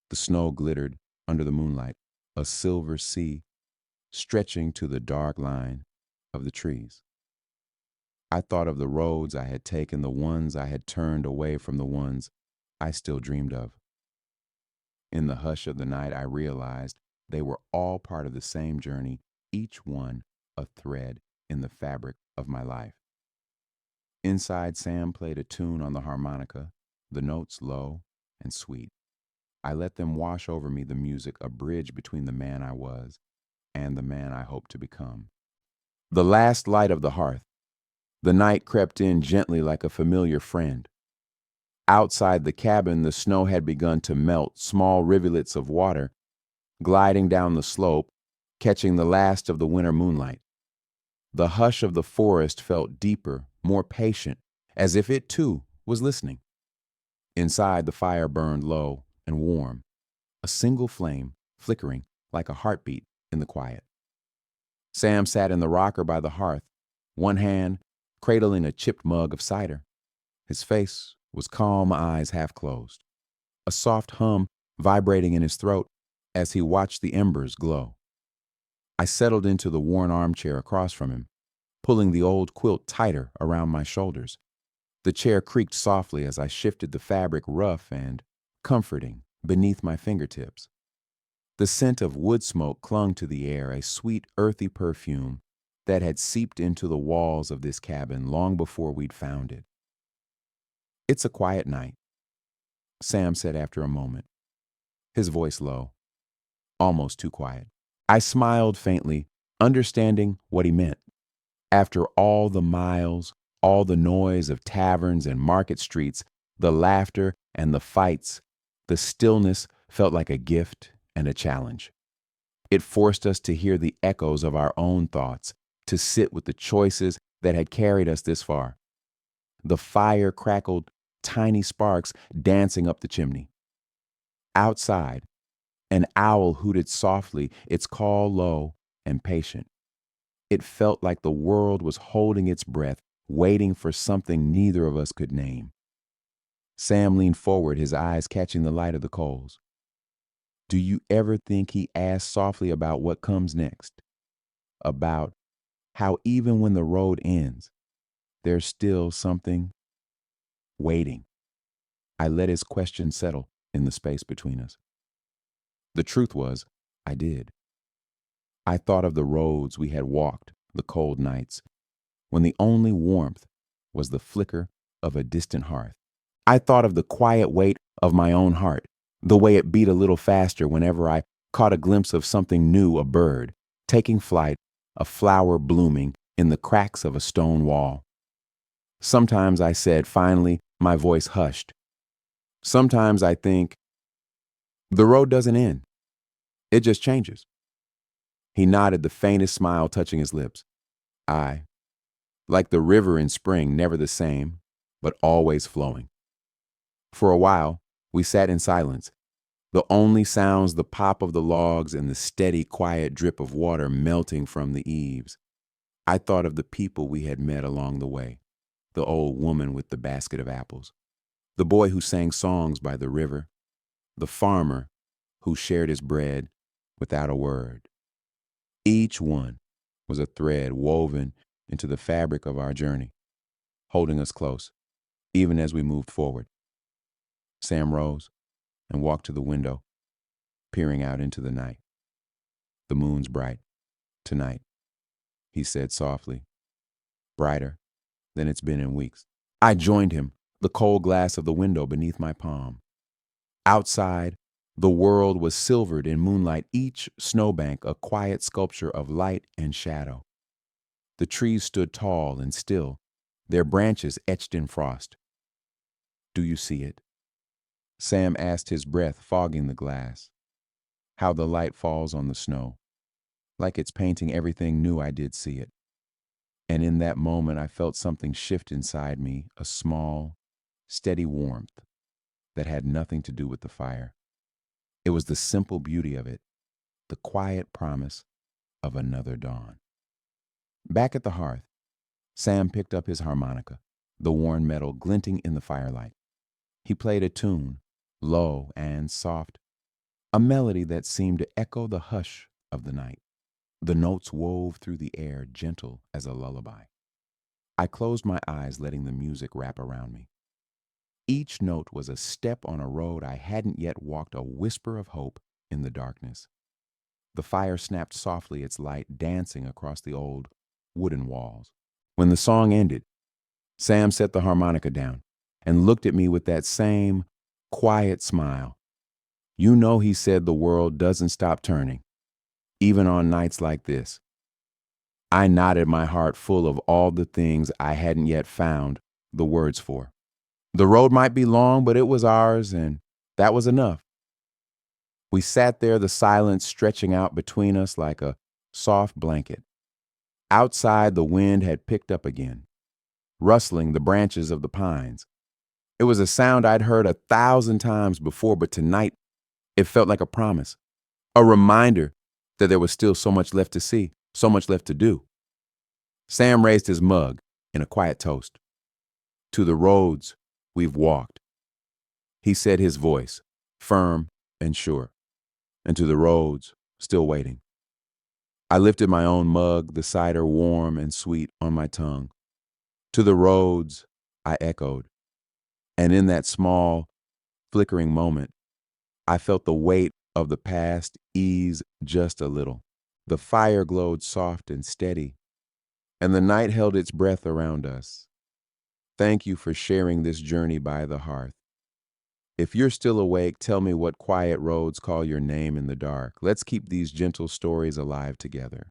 The snow glittered under the moonlight, a silver sea stretching to the dark line of the trees. I thought of the roads I had taken, the ones I had turned away from, the ones I still dreamed of. In the hush of the night, I realized they were all part of the same journey, each one a thread in the fabric of my life. Inside, Sam played a tune on the harmonica, the notes low and sweet. I let them wash over me, the music, a bridge between the man I was and the man I hoped to become. The last light of the hearth, the night crept in gently like a familiar friend. Outside the cabin, the snow had begun to melt, small rivulets of water gliding down the slope, catching the last of the winter moonlight. The hush of the forest felt deeper, more patient, as if it too was listening. Inside, the fire burned low and warm, a single flame flickering like a heartbeat in the quiet. Sam sat in the rocker by the hearth, one hand cradling a chipped mug of cider. His face was calm, eyes half closed, a soft hum vibrating in his throat as he watched the embers glow. I settled into the worn armchair across from him, pulling the old quilt tighter around my shoulders. The chair creaked softly as I shifted the fabric, rough and comforting, beneath my fingertips. The scent of wood smoke clung to the air, a sweet, earthy perfume that had seeped into the walls of this cabin long before we'd found it. "It's a quiet night," Sam said after a moment, his voice low, almost too quiet. I smiled faintly, understanding what he meant. After all the miles, all the noise of taverns and market streets, the laughter and the fights, the stillness felt like a gift and a challenge. It forced us to hear the echoes of our own thoughts, to sit with the choices that had carried us this far. The fire crackled, tiny sparks dancing up the chimney. Outside, an owl hooted softly, its call low and patient. It felt like the world was holding its breath, waiting for something neither of us could name. Sam leaned forward, his eyes catching the light of the coals. Do you ever think, he asked softly, about what comes next? About how even when the road ends, there's still something waiting. I let his question settle in the space between us. The truth was, I did. I thought of the roads we had walked, the cold nights, when the only warmth was the flicker of a distant hearth. I thought of the quiet weight of my own heart, the way it beat a little faster whenever I caught a glimpse of something new, a bird taking flight, a flower blooming in the cracks of a stone wall. Sometimes I said, finally, my voice hushed. Sometimes I think, the road doesn't end. It just changes. He nodded, the faintest smile touching his lips. Like the river in spring, never the same, but always flowing. For a while, we sat in silence. The only sounds, the pop of the logs and the steady, quiet drip of water melting from the eaves. I thought of the people we had met along the way, the old woman with the basket of apples, the boy who sang songs by the river, the farmer who shared his bread without a word. Each one was a thread woven into the fabric of our journey, holding us close, even as we moved forward. Sam rose and walked to the window, peering out into the night. The moon's bright tonight, he said softly, brighter than it's been in weeks. I joined him, the cold glass of the window beneath my palm. Outside, the world was silvered in moonlight, each snowbank a quiet sculpture of light and shadow. The trees stood tall and still, their branches etched in frost. Do you see it? Sam asked, his breath fogging the glass. How the light falls on the snow. Like it's painting everything new. I did see it. And in that moment, I felt something shift inside me, a small, steady warmth that had nothing to do with the fire. It was the simple beauty of it, the quiet promise of another dawn. Back at the hearth, Sam picked up his harmonica, the worn metal glinting in the firelight. He played a tune, low and soft, a melody that seemed to echo the hush of the night. The notes wove through the air, gentle as a lullaby. I closed my eyes, letting the music wrap around me. Each note was a step on a road I hadn't yet walked, a whisper of hope in the darkness. The fire snapped softly, its light dancing across the old wooden walls. When the song ended, Sam set the harmonica down and looked at me with that same quiet smile. You know, he said, the world doesn't stop turning, even on nights like this. I nodded, my heart full of all the things I hadn't yet found the words for. The road might be long, but it was ours, and that was enough. We sat there, the silence stretching out between us like a soft blanket. Outside, the wind had picked up again, rustling the branches of the pines. It was a sound I'd heard 1,000 times before, but tonight it felt like a promise, a reminder that there was still so much left to see, so much left to do. Sam raised his mug in a quiet toast. To the roads we've walked, he said, his voice firm and sure, and to the roads still waiting. I lifted my own mug, the cider warm and sweet on my tongue. To the roads, I echoed. And in that small, flickering moment, I felt the weight of the past ease just a little. The fire glowed soft and steady, and the night held its breath around us. Thank you for sharing this journey by the hearth. If you're still awake, tell me what quiet roads call your name in the dark. Let's keep these gentle stories alive together.